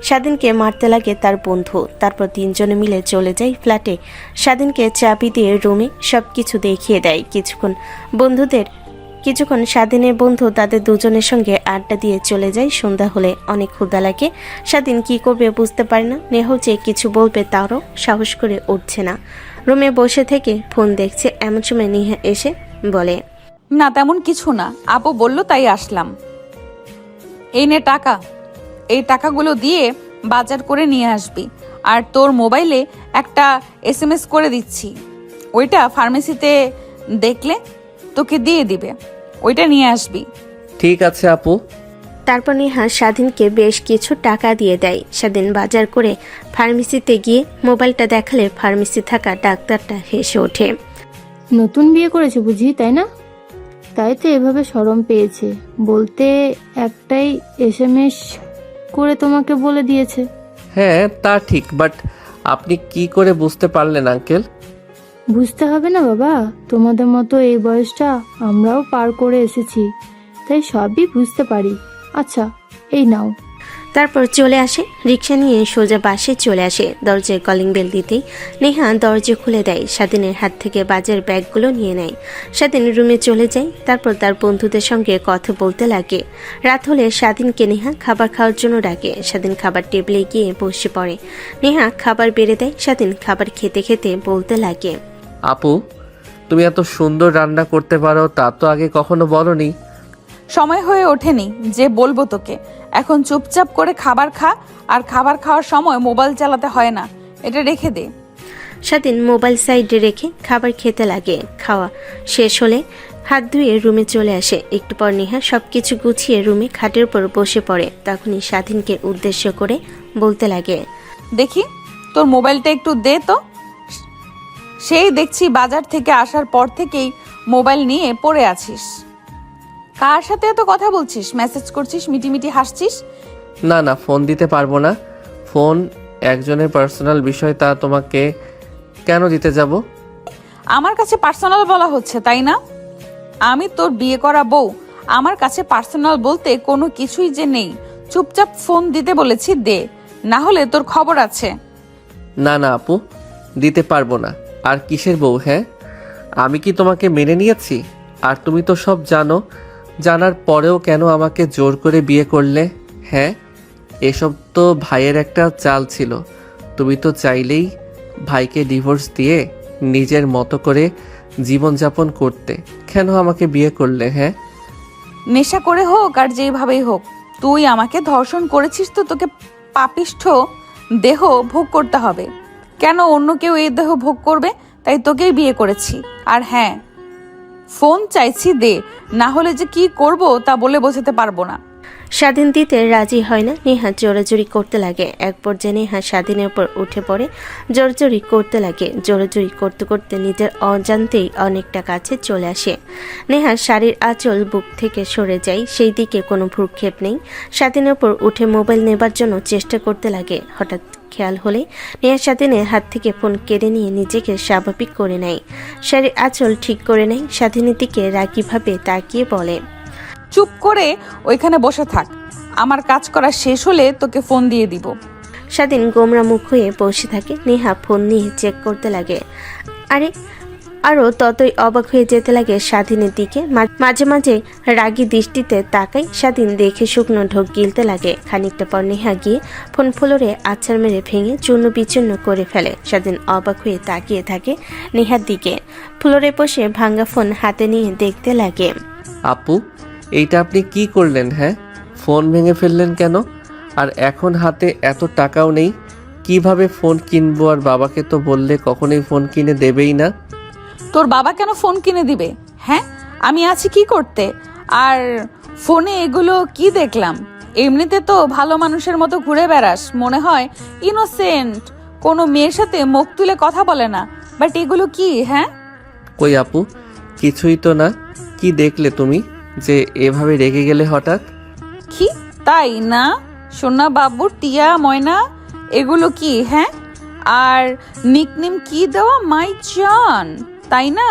স্বাধীনকে মারতে লাগে তার বন্ধু। তারপর তিনজনে মিলে চলে যায় ফ্ল্যাটে। স্বাধীনকে চাবি দিয়ে রুমে সবকিছু দেখিয়ে দেয়। কিছুক্ষণ স্বাধীনের বন্ধু তাদের দুজনের সঙ্গে আড্ডা দিয়ে চলে যায়। সন্ধ্যা হলে অনেক ক্ষুধা লাগে। স্বাধীন কি করবে বুঝতে পারে না। নেহা যে কিছু বলবে তারও সাহস করে উঠছে না। রুমে বসে থেকে ফোন দেখছে। এমন সময় নেহা এসে বলে, না তেমন কিছু না, আপু বলল তাই আসলাম। এই নে টাকা, এই টাকাগুলো দিয়ে বাজার করে নিয়ে আসবি। আর তোর মোবাইলে একটা SMS করে দিচ্ছি, ওইটা ফার্মেসিতে দেখলে তোকে দিয়ে দিবে, ওইটা নিয়ে আসবি। ঠিক আছে আপু। তারপর নেহা স্বাধীনকে বেশ কিছু টাকা দিয়ে দেয়। স্বাধীন বাজার করে ফার্মেসিতে গিয়ে মোবাইলটা দেখালে ফার্মেসি থাকা ডাক্তারটা হেসে ওঠে। নতুন বিয়ে করেছে বুঝি, তাই না? তাই তো এভাবে শরম পেয়েছে। বলতে একটাই SMS করে তোমাকে বলে দিয়েছে। হ্যাঁ তা ঠিক, বাট আপনি কি করে বুঝতে পারলেন আঙ্কেল? বুঝতে হবে না বাবা, তোমাদের মতো এই বয়সটা আমরাও পার করে এসেছি, তাই সবই বুঝতে পারি। আচ্ছা এই নাও। তারপর চলে আসে, রিক্সা নিয়ে সোজা বাসে চলে আসে। দরজায় কলিং বেল দিতেই নেহা দরজা খুলে দেয়। স্বাধীনের হাত থেকে বাজার ব্যাগগুলো নিয়ে নেয়। স্বাধীন রুমে চলে যায়। তারপর তার বন্ধুদের সঙ্গে কথা বলতে লাগে। রাত হলে স্বাধীনকে নেহা খাবার খাওয়ার জন্য ডাকে। স্বাধীন খাবার টেবিলে গিয়ে বসে পড়ে। নেহা খাবার বেড়ে দেয়। স্বাধীন খাবার খেতে খেতে বলতে লাগে, আপু তুমি এত সুন্দর রান্না করতে পারো তা তো আগে কখনো বলনি। সময় হয়ে ওঠেনি যে বলবো তোকে। এখন চুপচাপ করে খাবার খা, আর খাবার খাওয়ার সময় মোবাইল চালাতে হয় না, এটা রেখে দে। স্বাধীন মোবাইল সাইডে রেখে খাবার খেতে লাগে। খাওয়া শেষ হলে হাত ধুয়ে রুমে চলে আসে। একটু পর নেহা সবকিছু গুছিয়ে রুমে খাটের উপর বসে পড়ে। তখনই স্বাধীনকে উদ্দেশ্য করে বলতে লাগে, দেখি তোর মোবাইলটা একটু দে তো। সেই দেখছি বাজার থেকে আসার পর থেকেই মোবাইল নিয়ে পড়ে আছিস। কার সাথে এত কথা বলছিস, মেসেজ করছিস, মিটিমিটি হাসছিস? না না, ফোন দিতে পারবো না। ফোন একজনের পার্সোনাল বিষয়, তা তোমাকে কেন দিতে যাব? আমার কাছে পার্সোনাল বলা হচ্ছে, তাই না? আমি তোর বিয়ে করা বউ, আমার কাছে পার্সোনাল বলতে কোনো কিছুই যে নেই। চুপচাপ ফোন দিতে বলেছি, দে, না হলে তোর খবর আছে। না না আপু, দিতে পারবো না। আর কিসের বউ? হ্যাঁ, আমি কি তোমাকে মেনে নিয়েছি? আর তুমি তো সব জানো, জানার পরেও কেন আমাকে জোর করে বিয়ে করলে? হ্যাঁ, এসব তো ভাইয়ের একটা চাল ছিল। তুমি তো চাইলেই ভাইকে ডিভোর্স দিয়ে নিজের মতো করে জীবনযাপন করতে। কেন আমাকে বিয়ে করলে? হ্যাঁ, নেশা করে হোক আর যেভাবেই হোক, তুই আমাকে ধর্ষণ করেছিস, তো তোকে পাপিষ্ঠ দেহ ভোগ করতে হবে। কেন অন্য কেউ এই দেহ ভোগ করবে? তাই তোকেই বিয়ে করেছি। আর হ্যাঁ, ফোন চাইছি, দে, না হলে যে কি করব তা বলে বোঝাতে পারবো না। স্বাধীন দিতে রাজি হয় না। নেহা জোরাজুরি করতে লাগে। এক পর্যায়ে নেহা স্বাধীনের উপর উঠে পড়ে, জোরাজুরি করতে লাগে। জোরাজুরি করতে করতে নিজের অজান্তেই অনেকটা কাছে চলে আসে। নেহার শাড়ির আঁচল বুক থেকে সরে যায়, সেই দিকে কোনো ভ্রুক্ষেপ নেই। স্বাধীনের উপর উঠে মোবাইল নেবার জন্য চেষ্টা করতে লাগে। হঠাৎ খেয়াল হলে নেহা স্বাধীনের হাত থেকে ফোন কেড়ে নিয়ে নিজেকে স্বাভাবিক করে নেয়। শাড়ির আঁচল ঠিক করে নেয়। স্বাধীনের দিকে রাগীভাবে তাকিয়ে বলে, চুপ করে ওইখানে বসে থাক, আমার কাজ করা শেষ হলে তোকে ফোন দিয়ে দিব। স্বাধীন গোমরা মুখ হয়ে বসে থাকে। নেহা ফোন নিয়ে চেক করতে লাগে। আরও ততই অবাক হয়ে যেতে লাগে স্বাধীনের দিকে। মাঝে মাঝে রাগী দৃষ্টিতে তাকায়। স্বাধীন দেখে শুকনো ঢোক গিলতে লাগে। খানিকটা পর নেহা গিয়ে ফোন ফ্লোরে আছাড় মেরে ভেঙে চূর্ণ বিচূর্ণ করে ফেলে। স্বাধীন অবাক হয়ে তাকিয়ে থাকে নেহার দিকে। ফ্লোরে বসে ভাঙ্গা ফোন হাতে নিয়ে দেখতে লাগে। আপু এইটা আপনি কি করলেন? হ্যাঁ, ফোন ভেঙে ফেললেন কেন? আর এখন হাতে এত টাকাও নেই, কিভাবে ফোন কিনবো? আর বাবাকে তো বললে কখনোই ফোন কিনে দেবেই না। তোর বাবা কেন ফোন কিনে দিবে? হ্যাঁ, আমি আছি কি করতে? আর ফোনে এগুলো কি দেখলাম? এমনিতে তো ভালো মানুষের মতো ঘুরে বেড়াস, মনে হয় ইনোসেন্ট, কোনো মেয়ের সাথে মুখ তুলে কথা বলে না, বাট এগুলো কি? হ্যাঁ, কই আপু, কিছুই তো না। কি দেখলে তুমি যে এভাবে রেগে গেলে হঠাৎ? কি তাই না? সোনা বাবু, টিয়া, ময়না, এগুলো কি? হ্যাঁ, আর নিকনেম কি দেওয়া? মাই জান, তাই না?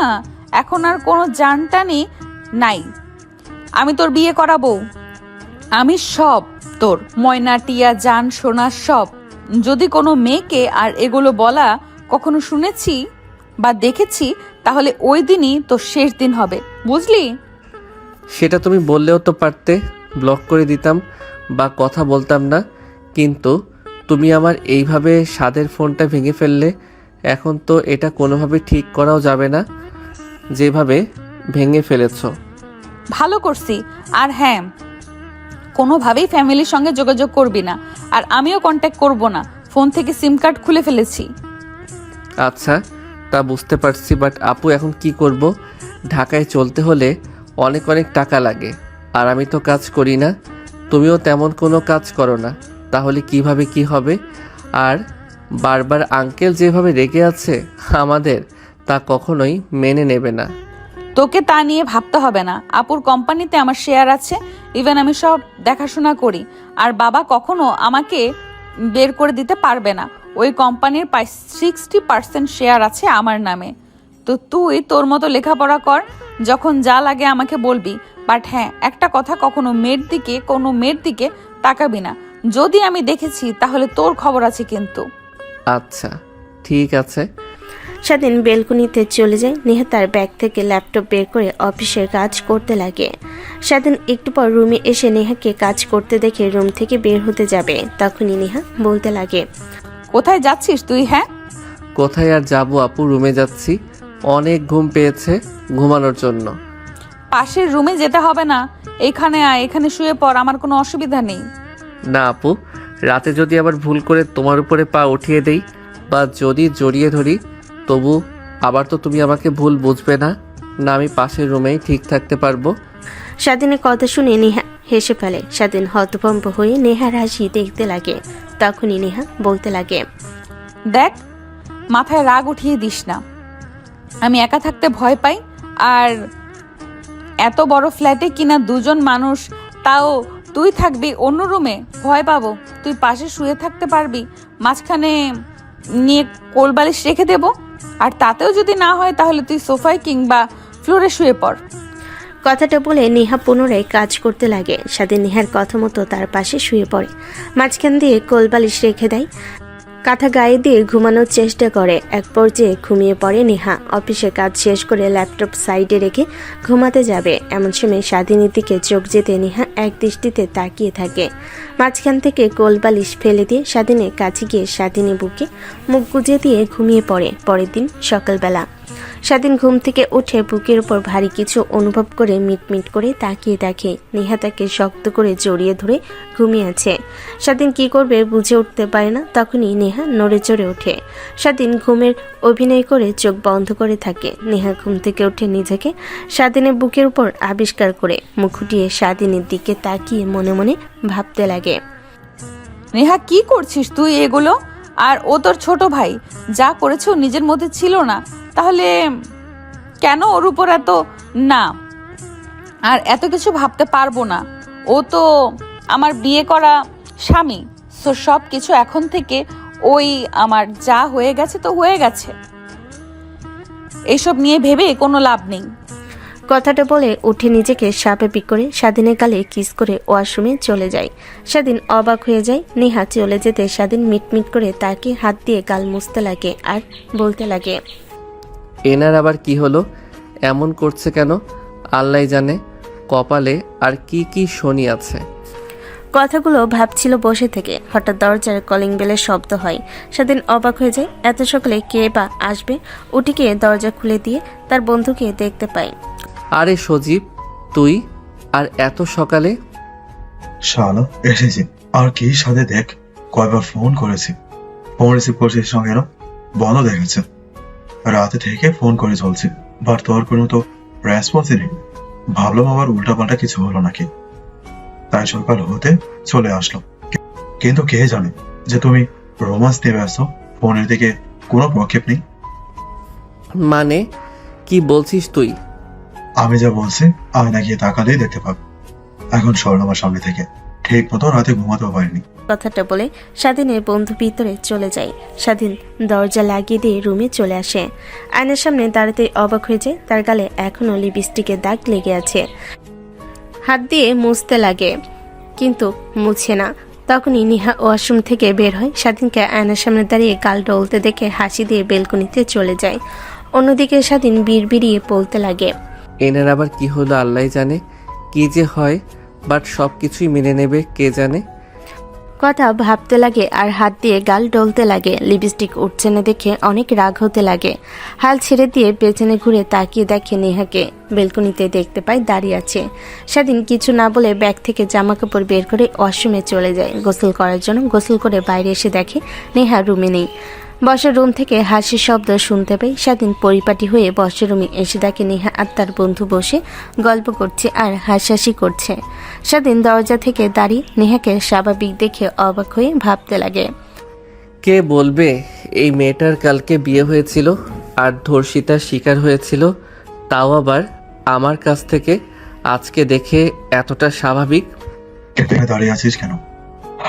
এখন আর কোনো জানটানি নাই। আমি তোর বিয়ে করাবো, আমি সব তোর, ময়না, টিয়া, জান, সোনা সব। যদি কোনো মেয়েকে আর এগুলো বলা কখনো শুনেছি বা দেখেছি, তাহলে ওই দিনই তোর শেষ দিন হবে, বুঝলি? সেটা তুমি বললেও তো পারতে, ব্লক করে দিতাম বা কথা বলতাম না। কিন্তু তুমি আমার এইভাবে স্বাদের ফোনটা ভেঙে ফেললে। এখন তো এটা কোনোভাবে ঠিক করাও যাবে না, যেভাবে ভেঙে ফেলেছ। ভালো করছি। আর হ্যাঁ, কোনোভাবেই ফ্যামিলির সঙ্গে যোগাযোগ করবি না, আর আমিও কন্ট্যাক্ট করব না। ফোন থেকে সিম কার্ড খুলে ফেলেছি। আচ্ছা, তা বুঝতে পারছি, বাট আপু এখন কি করব? ঢাকায় চলতে হলে অনেক অনেক টাকা লাগে, আর আমি তো কাজ করি না, তুমিও তেমন কোনো কাজ করো না, তাহলে কিভাবে কি হবে? আর বারবার আঙ্কেল যেভাবে রেগে আছে আমাদের, তা কখনোই মেনে নেবে না। তোকে তা নিয়ে ভাবতে হবে না। আপুর কোম্পানিতে আমার শেয়ার আছে, ইভেন আমি সব দেখাশোনা করি। আর বাবা কখনো আমাকে বের করে দিতে পারবে না। ওই কোম্পানির 60% শেয়ার আছে আমার নামে। তো তুই তোর মতো লেখাপড়া কর, যখন যা লাগে আমাকে বলবি। বাট হ্যাঁ, একটা কথা, কোনো মেয়ের দিকে তাকাবি না। যদি আমি দেখেছি তাহলে তোর খবর আছে কিন্তু। আচ্ছা ঠিক আছে। স্বাধীন বেলকনিতে চলে যায়। নেহা তার ব্যাগ থেকে ল্যাপটপ বের করে অফিসের কাজ করতে লাগে। স্বাধীন একটু পর রুমে এসে নেহাকে কাজ করতে দেখে রুম থেকে বের হতে যাবে, তখনই নেহা বলতে লাগে, কোথায় যাচ্ছিস তুই? হ্যাঁ, কোথায় আর যাবো আপু, রুমে যাচ্ছি, অনেক ঘুম পেয়েছে, ঘুমানোর জন্য। পাশের রুমে যেতে হবে না, এখানে আয়, এখানে শুয়ে পড়, আমার কোনো অসুবিধা নেই। না আপু, রাতে যদি আবার ভুল করে তোমার উপরে পা উঠিয়ে দেই বা যদি জড়িয়ে ধরি, তবু আবার তো তুমি আমাকে ভুল বুঝবে না? না, আমি পাশের রুমেই ঠিক থাকতে পারবো। স্বাধীনের কথা শুনে নেহা হেসে ফেলে। স্বাধীন হতভম্ব হয়ে নেহার হাসি দেখতে লাগে। তখনই নেহা বলতে লাগে, দেখ, মাথায় রাগ উঠিয়ে দিস না। আমি একা থাকতে ভয় পাই, আর এত বড় ফ্ল্যাটে কিনা দুজন মানুষ, তাও তুই থাকবি অন্য রুমে, ভয় পাবো। তুই পাশে শুয়ে থাকতে পারবি, মাঝখানে নিয়ে কোলবালিশ রেখে দেব। আর তাতেও যদি না হয় তাহলে তুই সোফায় কিংবা ফ্লোরে শুয়ে পড়। কথাটা বলে নেহা পুনরায় কাজ করতে লাগে। স্বাধীন নেহার কথা মতো তার পাশে শুয়ে পড়ে, মাঝখান দিয়ে কোলবালিশ রেখে দেয়, কাঁথা গায়ে দিয়ে ঘুমানোর চেষ্টা করে। এক পর্যায়ে ঘুমিয়ে পড়ে নেহা। অফিসের কাজ শেষ করে ল্যাপটপ সাইডে রেখে ঘুমাতে যাবে, এমন সময় স্বাধীনের দিকে চোখ যেতে নেহা এক দৃষ্টিতে তাকিয়ে থাকে। মাঝখান থেকে কোলবালিশ ফেলে দিয়ে স্বাধীনের কাছে গিয়ে স্বাধীনের বুকে মুখ গুজে দিয়ে ঘুমিয়ে পড়ে। পরের দিন সকালবেলা স্বাধীন ঘুম থেকে উঠে বুকের উপর ভারী কিছু অনুভব করে মিটমিট করে তাকিয়ে দেখে নেহা তাকে শক্ত করে জড়িয়ে ধরে ঘুমিয়ে আছে। স্বাধীন কি করবে বুঝে উঠতে পারে না। তখনই নেহা নড়ে চড়ে ওঠে। স্বাধীন ঘুমের অভিনয় করে চোখ বন্ধ করে থাকে। নেহা ঘুম থেকে উঠে নিজেকে স্বাধীনের বুকের উপর আবিষ্কার করে মুখ উঠিয়ে স্বাধীনের দিকে তাকিয়ে মনে মনে ভাবতে লাগে, নেহা, কি করছিস তুই এগুলো? আর ও তোর ছোট ভাই, যা করেছে ও নিজের মধ্যে ছিল না, তাহলে কেন ওর উপর এত না? আর এত কিছু ভাবতে পারবো না। ও তো আমার বিয়ে করা স্বামী, সব কিছু এখন থেকে ওই আমার যা হয়ে গেছে তো হয়ে গেছে, এইসব নিয়ে ভেবে কোনো লাভ নেই। কথাটা বলে উঠে নিজেকে স্বাভাবিক করে স্বাধীনের গালে কিস করে ওয়াশরুমে চলে যায়। স্বাধীন অবাক হয়ে যায়। নেহা চলে যেতে স্বাধীন মিটমিট করে তাকে হাত দিয়ে গাল মুছতে লাগে আর বলতে লাগে, এনার আবার কি হলো, এমন করছে কেন? আল্লাহ জানে কপালে আর কি কি শনি আছে। কথাগুলো ভাবছিল বসে থেকে। হঠাৎ দরজার কলিং বেলের শব্দ হয়। স্বাধীন অবাক হয়ে যায়, এত সকালে কে বা আসবে। উঠে গিয়ে দরজা খুলে দিয়ে তার বন্ধুকে দেখতে পায়। আরে সজীব, তুই আর এত সকালে? শালা এসেছি, আর কি সাথে দেখ, কয়বার ফোন করেছি, ফোন রিসিভ করছিস না কেন? বন্ধ দেখাচ্ছে, রাতে থেকে ফোন করে চলছি, বাট তোর কোনো তো রেসপন্সই নেই। ভাবলাম আবার উল্টাপাল্টা কিছু হলো নাকি, তাই সকাল হতে চলে আসলাম। কিন্তু কে জানে যে তুমি রোমান্স নিয়ে ব্যস্ত, ফোনের দিকে কোনো প্রক্ষেপ নেই। মানে কি বলছিস তুই? আমি যা বলছি আয়না গিয়ে তাকালেই দেখতে পাবো। এখন সর আমার সামনে থেকে, ঠিক মতো রাতে ঘুমাতেও পারিনি। কথাটা বলে স্বাধীনের বন্ধু ভিতরে চলে যায়। স্বাধীন দরজা লাগিয়ে দিয়ে রুমে চলে আসে। আয়নার সামনে দাঁড়াতে অবাক হয়ে যায়। তার গালে এখনো লিপস্টিকের দাগ লেগে আছে। হাত দিয়ে মুছতে লাগে কিন্তু মুছে না। তখনই নেহা ওয়াশরুম থেকে বের হয়। স্বাধীনকে আয়নার সামনে দাঁড়িয়ে গাল ডলতে দেখে হাসি দিয়ে বেলকনিতে চলে যায়। অন্যদিকে স্বাধীন বিড়বিড়িয়ে বলতে লাগে, এনার আবার কি হলো আল্লাহ জানে, কি যে হয়, বাট সব কিছুই মেনে নেবে কে জানে। কথা ভাবতে লাগে আর হাত দিয়ে গাল ডলতে লাগে। লিপস্টিক উঠছে না দেখে অনেক রাগ হতে লাগে। হাল ছেড়ে দিয়ে পেছনে ঘুরে তাকিয়ে দেখে নেহাকে। বেলকনিতে দেখতে পায় দাঁড়িয়ে আছে। স্বাধীন কিছু না বলে ব্যাগ থেকে জামা কাপড় বের করে ওয়াশরুমে চলে যায় গোসল করার জন্য। গোসল করে বাইরে এসে দেখে নেহা রুমে নেই। বসার রুম থেকে হাসির শব্দ শুনতে পাই। স্বাধীন পরিপাটি হয়ে বসার রুমে এসে দেখে নেহা আর তার বন্ধু বসে গল্প করছে আর হাসাহাসি করছে। স্বাধীন দরজা থেকে দাঁড়িয়ে নেহাকে স্বাভাবিক দেখে অবাক হয়ে ভাবতে লাগে। কে বলবে এই মেয়েটার কালকে বিয়ে হয়েছিল আর ধর্ষিতার শিকার হয়েছিল, তাও আবার আমার কাছ থেকে। আজকে দেখে এতটা স্বাভাবিক। এখানে দাঁড়িয়ে আছিস কেন?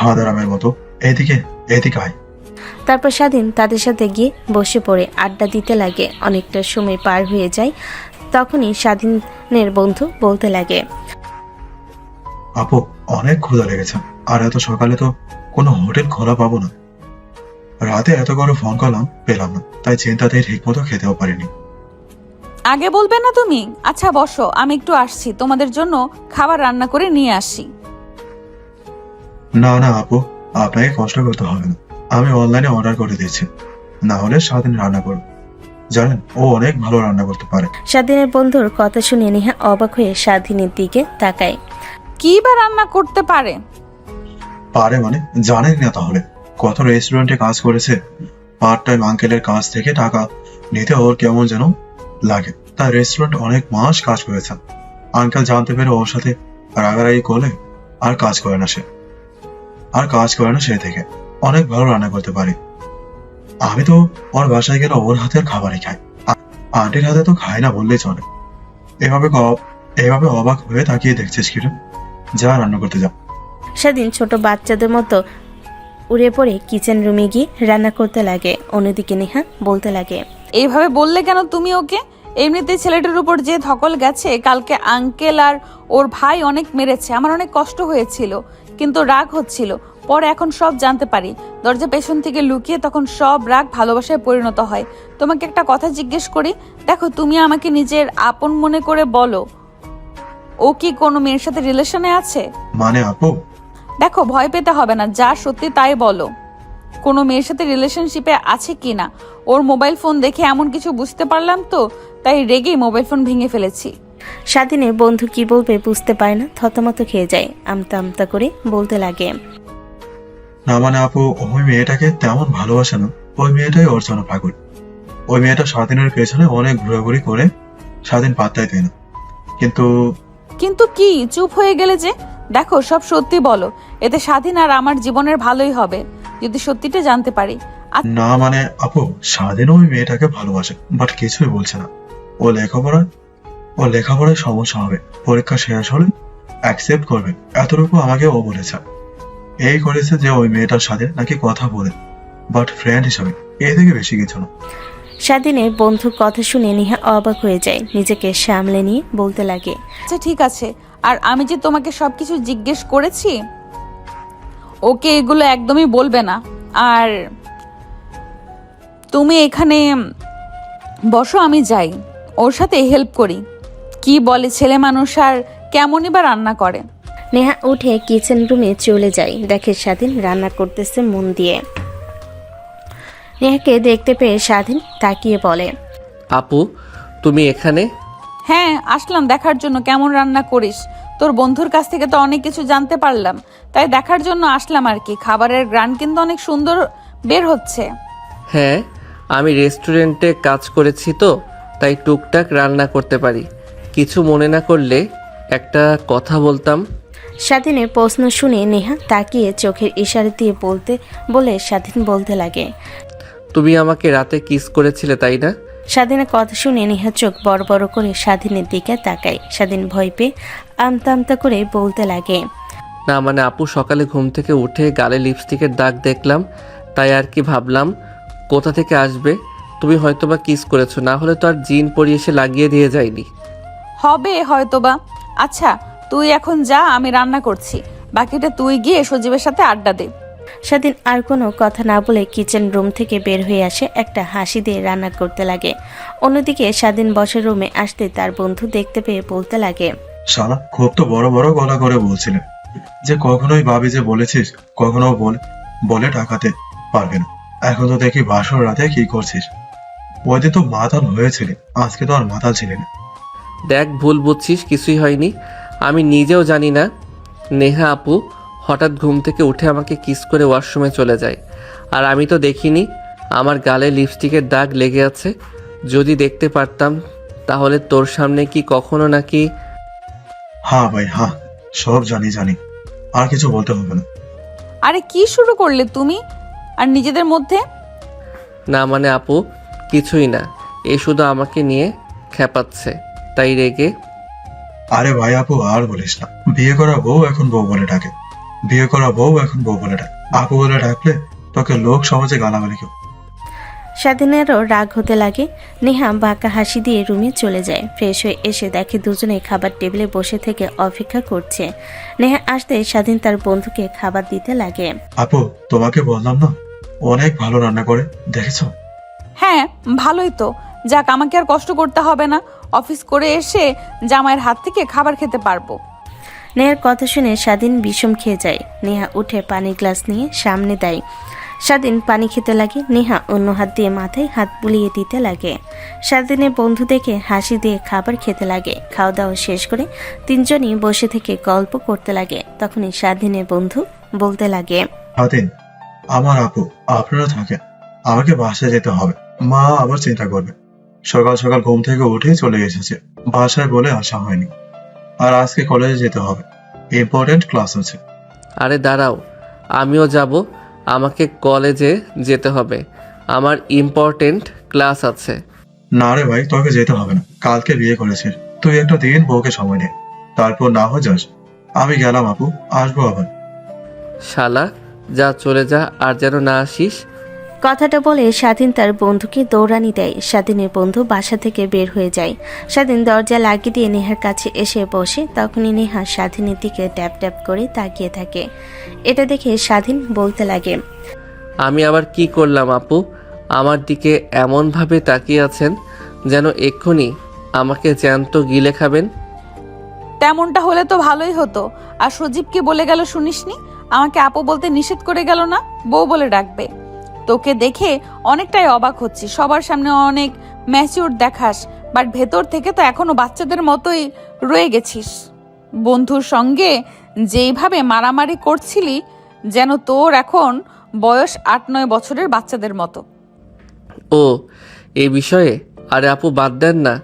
হাদারামের মতো এদিকে এদিকে আয়। তারপর স্বাধীন তাদের সাথে গিয়ে বসে পড়ে আড্ডা দিতে লাগে। অনেকটা সময় পার হয়ে যায়। তখনই স্বাধীনের বন্ধু বলতে লাগে, আপু অনেক ক্ষুধা লেগেছে, আর এত সকালে তো কোনো হোটেল খোলা পাবো না। রাতে এত করে ফোন করলাম, পেলাম না, তাই চিন্তাতেই ঠিক মতো খেতেও পারিনি। আগে বলবে না তুমি? আচ্ছা বসো, আমি একটু আসছি, তোমাদের জন্য খাবার রান্না করে নিয়ে আসি। না না আপু, আপনাকে কষ্ট করতে হবে না, আমি অনলাইনে অর্ডার করে দিচ্ছি। না হলে স্বাধীন রান্না করব, জানেন ও অনেক ভালো রান্না করতে পারে। স্বাধীনের বন্ধুর কথা শুনে নেহা অবাক হয়ে স্বাধীনের দিকে তাকায়। কি বা রান্না করতে পারে? পারে মানে জানেন না তাহলে? কত রেস্টুরেন্টে কাজ করেছে, পার্ট টাইম আঙ্কেলের কাছ থেকে টাকা নিতে ওর কেমন যেন লাগে। তার রেস্টুরেন্ট অনেক মাস কাজ করেছে। আঙ্কেল জানতে পেরে ওর সাথে রাগারাগি করলে আর কাজ করে না সে থেকে। অনেক ভালো রান্না করতে পারি। আমি তো ওর বাসায় গেলে ওর হাতের খাবারই খাই, আন্টির হাতে তো খাই না বললেই চলে। এভাবে অবাক হয়ে তাকিয়ে দেখছিস কিরম? যা রান্না করতে যা। স্বাধীন ছোট বাচ্চাদের মতো উড়ে পড়ে কিচেন রুমে গিয়ে রান্না করতে লাগে। অন্যদিকে নেহা বলতে লাগে, এইভাবে বললে কেন তুমি ওকে? এমনিতেই ছেলেটার উপর যে ধকল গেছে, কালকে আঙ্কেল আর ওর ভাই অনেক মেরেছে, আমার অনেক কষ্ট হয়েছিল, কিন্তু রাগ হচ্ছিল। পরে এখন সব জানতে পারি, দরজা পেছন থেকে লুকিয়ে তখন সব রাগ ভালোবাসায় পরিণত হয়। তোমাকে একটা কথা জিজ্ঞেস করি, দেখো তুমি আমাকে নিজের আপন মনে করে বলো, ও কি কোনো মেয়ের সাথে রিলেশনে আছে? মানে আপু, দেখো ভয় পেতে হবে না, যা সত্যি তাই বলো। কোনো মেয়ের সাথে রিলেশনশিপে আছে কি না? ওর মোবাইল ফোন দেখে এমন কিছু বুঝতে পারলাম তো, তাই রেগেই মোবাইল ফোন ভেঙে ফেলেছি। স্বাধীনের বন্ধু কি বলবে বুঝতে পারে না, থতমত খেয়ে যায়। আমতা আমতা করে বলতে লাগে, না মানে আপু, ওই মেয়েটাকে তেমন ভালোবাসে না, ওই মেয়েটাই ওর জন্য পাগল। ওই মেয়েটা স্বাধীনের পেছনে অনেক ঘোরাঘুরি করে, স্বাধীন পাত্তাই দেয় না। কিন্তু কি চুপ হয়ে গেলে যে? দেখো সব সত্যি বলো, এতে স্বাধীন আর আমার জীবনের ভালোই হবে যদি সত্যিটা জানতে পারি। না মানে আপু, স্বাধীন ওই মেয়েটাকে ভালোবাসে, বাট কিছুই বলছে না। ও লেখাপড়ায় সমস্যা হবে, পরীক্ষা শেষ হলে অ্যাকসেপ্ট করবে, এতটুকু আমাকে ও বলেছে। এই করেছে যে ওই মেয়েটার সাথে নাকি কথা বলে, বাট ফ্রেন্ড হিসাবে, এ থেকে বেশি কিছু না। স্বাধীনের বন্ধুর কথা শুনে নেহা অবাক হয়ে যায়। নিজেকে সামলে নিয়ে বলতে লাগে, আচ্ছা ঠিক আছে, আর আমি যে তোমাকে সবকিছু জিজ্ঞেস করেছি, ওকে এগুলো একদমই বলবে না। আর তুমি এখানে বসো, আমি যাই, ওর সাথে হেল্প করি। কি বলে ছেলে মানুষ, আর কেমনই বা রান্না করে। নেহা উঠে কিচেন রুমে চলে যায়। দেখে স্বাধীন রান্না করতেছে মন দিয়ে। নেহাকে দেখতে পেয়ে স্বাধীন তাকিয়ে বলে, আপু তুমি এখানে? হ্যাঁ আসলাম দেখার জন্য কেমন রান্না করিস। তোর বন্ধুর কাছ থেকে তো অনেক কিছু জানতে পারলাম, তাই দেখার জন্য আসলাম আর কি। খাবারের গ্রান কিন্তু অনেক সুন্দর বের হচ্ছে। হ্যাঁ, আমি রেস্টুরেন্টে কাজ করেছি তো, তাই টুকটাক রান্না করতে পারি। কিছু মনে না করলে একটা কথা বলতাম। স্বাধীনের প্রশ্ন শুনে নেহা তাকিয়ে চোখের ইশারা দিয়ে বলে স্বাধীন বলতে লাগে, তুমি আমাকে রাতে কিস করেছিলে তাই না? স্বাধীনের কথা শুনে নেহা চোখ বড় বড় করে স্বাধীনের দিকে তাকায়। স্বাধীন ভয় পেয়ে আমতা আমতা করে বলতে লাগে, না মানে আপু, সকালে ঘুম থেকে উঠে গালে লিপস্টিকের দাগ দেখলাম, তাই আর কি ভাবলাম কোথা থেকে আসবে। তুমি হয়তোবা কিস করেছো, না হলে তো আর জিন পরিয়ে এসে লাগিয়ে দিয়ে যায়নি। হবে হয়তোবা। আচ্ছা তুই এখন যা, আমি রান্না করছি, বাকিটা তুই গিয়ে সজীবের সাথে আড্ডা দে। স্বাধীন আর কোনো কথা না বলে কিচেন রুম থেকে বের হয়ে আসে। একটা হাসি দিয়ে রান্না করতে লাগে। অন্যদিকে স্বাধীন বসের রুমে আসতে তার বন্ধু দেখতে পেয়ে বলতে লাগে, শালা খুব তো বড় বড় গলা করে বলছিলে, যে কখনোই ভাবি যে বলেছিস কখনো বলে বলে টাকাতে পারবে না। এখন তো দেখি বাসর রাতে কি করছিস। ওইদিন তো মাতাল হয়েছিলি, আজকে তো আর মাতাল ছিলি না। দেখ, ভুল বুঝছিস, কিছুই হয়নি। আমি নিজেও জানি না। নেহা আপু হঠাৎ ঘুম থেকে উঠে আমাকে কিস করে ওয়াশরুমে চলে যায়, আর আমি তো দেখিনি। আমার গালে লিপস্টিকের দাগ লেগে আছে। যদি দেখতে পারতাম তাহলে তোর সামনে কি কখনো নাকি। হ্যাঁ ভাই হ্যাঁ, সব জানি, আর কিছু বলতে হবে না। আরে কি শুরু করলে তুমি আর নিজেদের মধ্যে? না মানে আপু, কিছুই না। এ শুধু আমাকে নিয়ে খেপাচ্ছে, তাই রেগে। আরে ভাই আপু আর বলিস না, বিয়ে করা বউ এখন বউ বলে ডাকে, বিয়ে করা বউ এখন বউ বলে ডাকে। আপু বলে ডাকলে তোকে লোক সমাজে গালাগালি কেউ। স্বাধীনেরও রাগ হতে লাগে। নেহা বাঁকা হাসি দিয়ে রুমে চলে যায়। ফ্রেশ হয়ে এসে দেখে দুজনে খাবার টেবিলে বসে থেকে অপেক্ষা করছে। নেহা আসতে স্বাধীন তার বন্ধুকে খাবার দিতে লাগে। আপু তোমাকে বললাম না, অনেক ভালো রান্না করে, দেখেছো? হ্যাঁ ভালোই তো, যাক আমাকে আর কষ্ট করতে হবে না। অফিস করে এসে জামাইয়ের হাত থেকে খাবার খেতে পারবো। নেহার কথা শুনে স্বাধীন বিষম খেয়ে যায়। নেহা উঠে পানির গ্লাস নিয়ে সামনে দেয়। স্বাধীন পানি খেতে লাগে। নেহা অন্য হাত দিয়ে মাথায় হাত বুলিয়ে দিতে লাগে। স্বাধীনের বন্ধু দেখে হাসি দিয়ে খাবার খেতে লাগে। খাওয়া দাওয়া শেষ করে তিনজনই বসে থেকে গল্প করতে লাগে। তখনই স্বাধীনের বন্ধু বলতে লাগে, স্বাধীন, আমার আপু আপনারা থাকেন, আমাকে বাসায় যেতে হবে, মা আবার চিন্তা করবে। সকাল সকাল ঘুম থেকে উঠেই চলে এসেছে, বাসায় বলে আসা হয়নি। আর আজকে কলেজে যেতে হবে, ইম্পর্টেন্ট ক্লাস আছে। আরে দাঁড়াও, আমিও যাব। আমাকে কলেজে যেতে হবে, আমার ইম্পর্টেন্ট ক্লাস আছে। না রে ভাই, তোকে যেতে হবে না, কালকে বিয়ে করেছিস, তুই একটা দিন বউকে সময় নে, তারপর না হয় যাস। আমি গেলাম আপু, আসবো আবার। শালা, যা চলে যা, আর যেন না আসিস। কথাটা বলে স্বাধীন তার বন্ধুকে দৌড়ানি দেয়। স্বাধীনের বন্ধু বাসা থেকে বের হয়ে যায়। স্বাধীন দরজা লাগিয়ে দিয়ে নেহার কাছে এসে বসে। তখনই নেহা স্বাধীনের দিকে ট্যাপ ট্যাপ করে তাকিয়ে থাকে। এটা দেখে স্বাধীন বলতে লাগে, আমি আবার কি করলাম আপু? আমার দিকে এমনভাবে তাকিয়ে আছেন যেন এক্ষুনি আমাকে জ্যান্ত গিলে খাবেন। তেমনটা হলে তো ভালোই হতো। আর সজীবকে বলে গেল শুনিসনি? আমাকে আপু বলতে নিষেধ করে গেল না, বউ বলে ডাকবে। তোকে দেখে অনেকটাই অবাক হচ্ছি। সবার সামনে অনেক ম্যাচিউর দেখাস, বাট ভেতর থেকে তো এখনো বাচ্চাদের মতোই রয়ে গেছিস। বন্ধুর সঙ্গে যেইভাবে মারামারি করছিলি, যেন তোর এখন বয়স 8-9 বছরের বাচ্চাদের মতো। ও এই বিষয়ে? আরে আপু বাদ দেন না,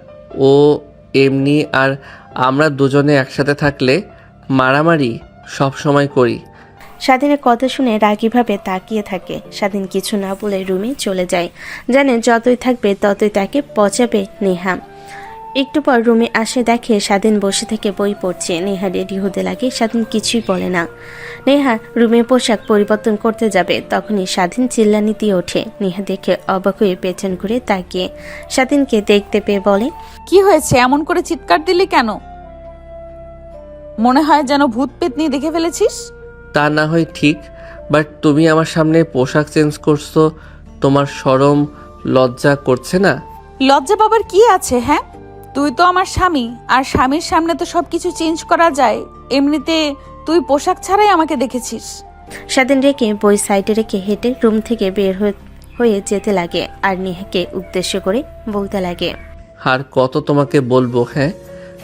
ও এমনি। আর আমরা দুজনে একসাথে থাকলে মারামারি সব সময় করি। স্বাধীনের কথা শুনে রাগীভাবে তাকিয়ে থাকে। স্বাধীন কিছু না বলে রুমে চলে যায়। জানে যতই থাকবে ততই তাকে পচাবে নেহা। একটু পর রুমে আসে, দেখে স্বাধীন বসে থেকে বই পড়ছে। নেহা রেডি হতে লাগে। স্বাধীন কিছুই বলে না। নেহা রুমে পোশাক পরিবর্তন করতে যাবে, তখনই স্বাধীন চিল্লানি দিয়ে ওঠে। নেহা দেখে অবাক হয়ে পেছন ঘুরে তাকিয়ে স্বাধীনকে দেখতে পেয়ে বলে, কি হয়েছে, এমন করে চিৎকার দিলি কেন? মনে হয় যেন ভূত পেতনি দেখে ফেলেছিস। তা না হয় ঠিক, বাট তুমি আমার সামনে পোশাক চেঞ্জ করছো, তোমার শরম লজ্জা করছে না? লজ্জা পাবার কি আছে? হ্যাঁ, তুই তো আমার স্বামী, আর স্বামীর সামনে তো সবকিছু চেঞ্জ করা যায়। এমনিতে তুই পোশাক ছাড়াই আমাকে দেখেছিস। স্বাধীন রেখে বই সাইডে রেখে হেঁটে রুম থেকে বের হয়ে যেতে লাগে। আর নেহাকে উদ্দেশ্য করে বলতে লাগে, আর কত তোমাকে বলবো হ্যাঁ,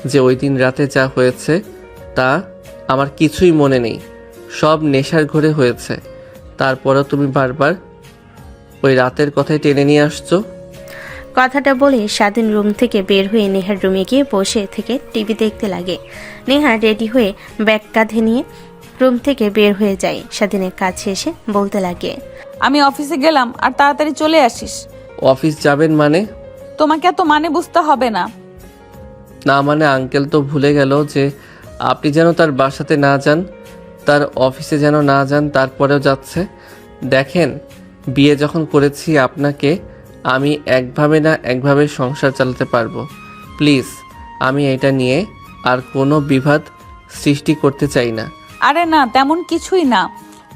যে ওই দিন রাতে যা হয়েছে তা আমার কিছুই মনে নেই, সব নেশার ঘরে হয়েছে। তারপরেও তুমি বারবার ওই রাতের কথাই টেনে নিয়ে আসছো। কথাটা বলে স্বাধীন রুম থেকে বের হয়ে নেহার রুমে গিয়ে বসে থেকে টিভি দেখতে লাগে। নেহা রেডি হয়ে ব্যাগ কাঁধে নিয়ে রুম থেকে বের হয়ে যায়। স্বাধীনের কাছে এসে বলতে লাগে, আমি অফিসে গেলাম, আর তাড়াতাড়ি চলে আসিস। অফিস যাবেন মানে? তোমাকে এত মানে বুঝতে হবে না। না মানে আঙ্কেল তো ভুলে গেল যে আপনি যেন তার বাসাতে না যান, তার অফিসে যেন না যান, তারপরেও যাচ্ছে। দেখেন, বিয়ে যখন করেছি আপনাকে, আমি একভাবে না একভাবে সংসার চালাতে পারবো। প্লিজ, আমি এটা নিয়ে আর কোনো বিবাদ সৃষ্টি করতে চাই না। আরে না, তেমন কিছুই না।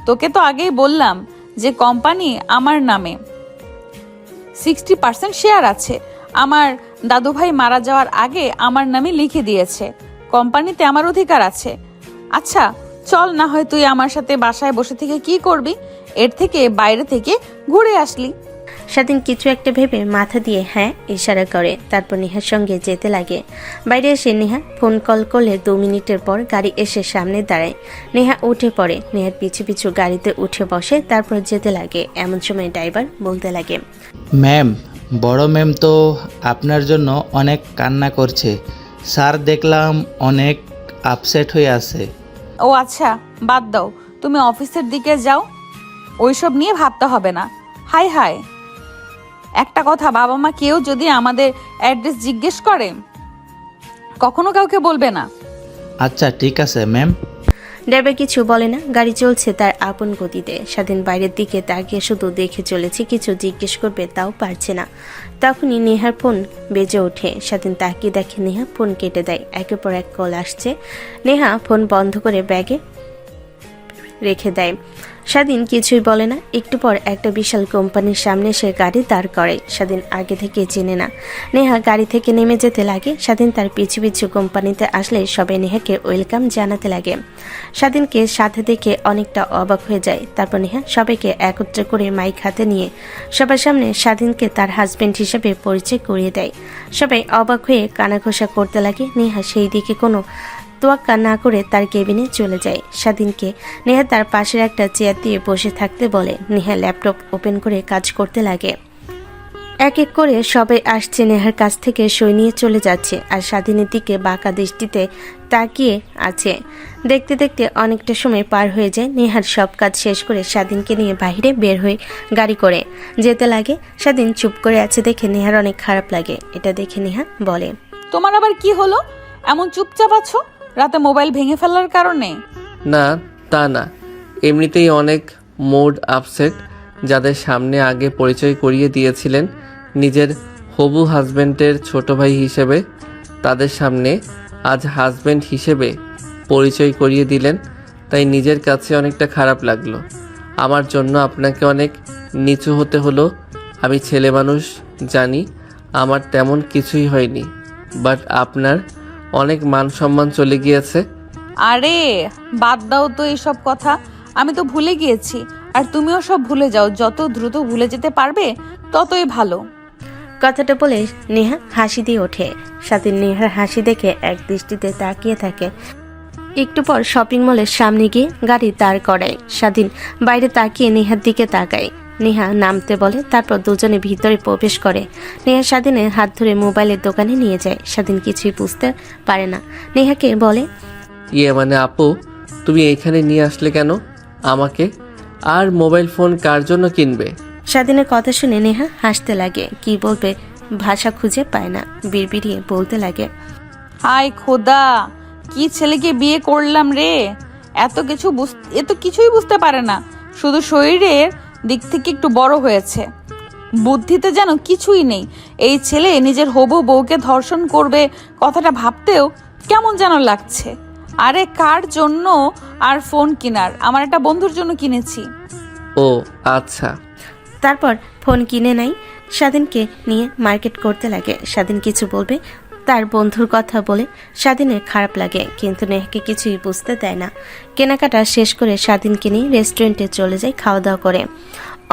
তোকে তো আগেই বললাম যে কোম্পানি আমার নামে 60% শেয়ার আছে। আমার দাদুভাই মারা যাওয়ার আগে আমার নামে লিখে দিয়েছে। কোম্পানিতে আমার অধিকার আছে। আচ্ছা চল না হয় তুই আমার সাথে বাসায় বসে থেকে কি করবি, এর থেকে বাইরে থেকে ঘুরে আসলি। স্বাধীন কিছু একটা ভেবে মাথা দিয়ে হ্যাঁ ইশারা করে, তারপর নেহার সঙ্গে যেতে লাগে। বাইরে এসে নেহা ফোন কল করলে 2 মিনিটের পর গাড়ি এসে সামনে দাঁড়ায়। নেহা উঠে পড়ে, নেহার পিছু পিছু গাড়িতে উঠে বসে, তারপর যেতে লাগে। এমন সময় ড্রাইভার বলতে লাগে, ম্যাম, বড় ম্যাম তো আপনার জন্য অনেক কান্না করছে। স্যার দেখলাম অনেক আপসেট হয়ে আছে। ও আচ্ছা, বাদ দাও, তুমি অফিসের দিকে যাও, ওইসব নিয়ে ভাবতে হবে না। হাই হাই, একটা কথা, বাবা মা কেউ যদি আমাদের অ্যাড্রেস জিজ্ঞেস করে কখনো কাউকে বলবে না। আচ্ছা ঠিক আছে ম্যাম। ড্রাইভার কিছু বলে না, গাড়ি চলছে তার আপন গতিতে। স্বাধীন বাইরের দিকে তাকিয়ে শুধু দেখে চলেছে, কিছু জিজ্ঞেস করবে তাও পারছে না। তখনই নেহার ফোন বেজে ওঠে। স্বাধীন তাকিয়ে দেখে নেহা ফোন কেটে দেয়। একের পর এক কল আসছে। নেহা ফোন বন্ধ করে ব্যাগে রেখে দেয়। স্বাধীন কিছুই বলে না। একটু পর একটা বিশাল কোম্পানির সামনে সে গাড়ি দাঁড় করে। স্বাধীন আগে থেকে চেনে না। নেহা গাড়ি থেকে নেমে যেতে লাগে। স্বাধীন তার পিছু পিছু কোম্পানিতে আসলে সবাই নেহাকে ওয়েলকাম জানাতে লাগে। স্বাধীনকে সাথে দেখে অনেকটা অবাক হয়ে যায়। তারপর নেহা সবাইকে একত্রে করে মাইক হাতে নিয়ে সবার সামনে স্বাধীনকে তার হাজবেন্ড হিসেবে পরিচয় করিয়ে দেয়। সবাই অবাক হয়ে কানাঘোষা করতে লাগে। নেহা সেই দিকে কোনো তোয়াক্কা না করে তার কেবিনে চলে যায়। স্বাধীনকে নেহা তার পাশের একটা চেয়ার দিয়ে বসে থাকতে বলে। নেহা ল্যাপটপ ওপেন করে কাজ করতে লাগে। এক এক করে সবাই আসছে, নেহার কাছ থেকে সই নিয়ে চলে যাচ্ছে, আর স্বাধীনের দিকে বাঁকা দৃষ্টিতে তাকিয়ে আছে। দেখতে দেখতে অনেকটা সময় পার হয়ে যায়। নেহার সব কাজ শেষ করে স্বাধীনকে নিয়ে বাইরে বের হয়ে গাড়ি করে যেতে লাগে। স্বাধীন চুপ করে আছে দেখে নেহার অনেক খারাপ লাগে। এটা দেখে নেহা বলে, তোমার আবার কি হলো, এমন চুপচাপ আছো? রাতে মোবাইল ভেঙে ফেলার কারণে? না, তা না, এমনিতেই অনেক মুড আপসেট। যাদের সামনে আগে পরিচয় করিয়ে দিয়েছিলেন নিজের হবু হাজব্যান্ডের ছোট ভাই হিসেবে, তাদের সামনে আজ হাজব্যান্ড হিসেবে পরিচয় করিয়ে দিলেন, তাই নিজের কাছে অনেকটা খারাপ লাগলো। আমার জন্য আপনাকে অনেক নিচু হতে হলো। আমি ছেলে মানুষ, জানি আমার তেমন কিছুই হয়নি, বাট আপনার অনেক মান সম্মান চলে গিয়েছে। আরে বাদ দাও তো এইসব কথা, আমি তো ভুলে গিয়েছি। আর তুমিও সব ভুলে যাও, যত দ্রুত ভুলে যেতে পারবে ততই ভালো। কথাটা বলে নেহা হাসি দিয়ে ওঠে। স্বাধীন নেহার হাসি দেখে এক দৃষ্টিতে তাকিয়ে থাকে। একটু পর শপিং মলের সামনে গিয়ে গাড়ি দাঁড় করায়। স্বাধীন বাইরে তাকিয়ে নেহার দিকে তাকায়। নেহা নামতে বলে, তারপর দুজনে ভিতরে প্রবেশ করে। নেহা স্বাধীনের হাত ধরে মোবাইলের দোকানে নিয়ে যায়। স্বাধীন কিছুই বুঝতে পারে না। নেহাকে বলে, মানে আপু, তুমি এইখানে নিয়ে আসলে কেন আমাকে? আর মোবাইল ফোন কার জন্য কিনবে? স্বাধীনের কথা শুনে নেহা হাসতে লাগে। কি বলবে ভাষা খুঁজে পায় না, বিড়বিড়িয়ে বলতে লাগে, হায় খোদা, কি ছেলেকে বিয়ে করলাম রে! এত কিছুই বুঝতে পারে না, শুধু শরীরের দিক থেকে একটু বড় হয়েছে, বুদ্ধিতে যেন কিছুই নেই। এই ছেলে নিজের হবু বউকে ধর্ষণ করবে, কথাটা ভাবতেও কেমন যেন লাগছে। আরে কার জন্য আর ফোন কিনার? আমার একটা বন্ধুর জন্য কিনেছি। ও আচ্ছা। তারপর ফোন কিনে নেয়। স্বাধীনকে নিয়ে মার্কেট করতে লাগে। স্বাধীন কিছু বলবে, তার বন্ধুর কথা বলে স্বাধীনের খারাপ লাগে, কিন্তু নেহাকে কিছুই বুঝতে দেয় না। কেনাকাটা শেষ করে স্বাধীনকে নিয়ে রেস্টুরেন্টে চলে যায় খাওয়া দাওয়া করে।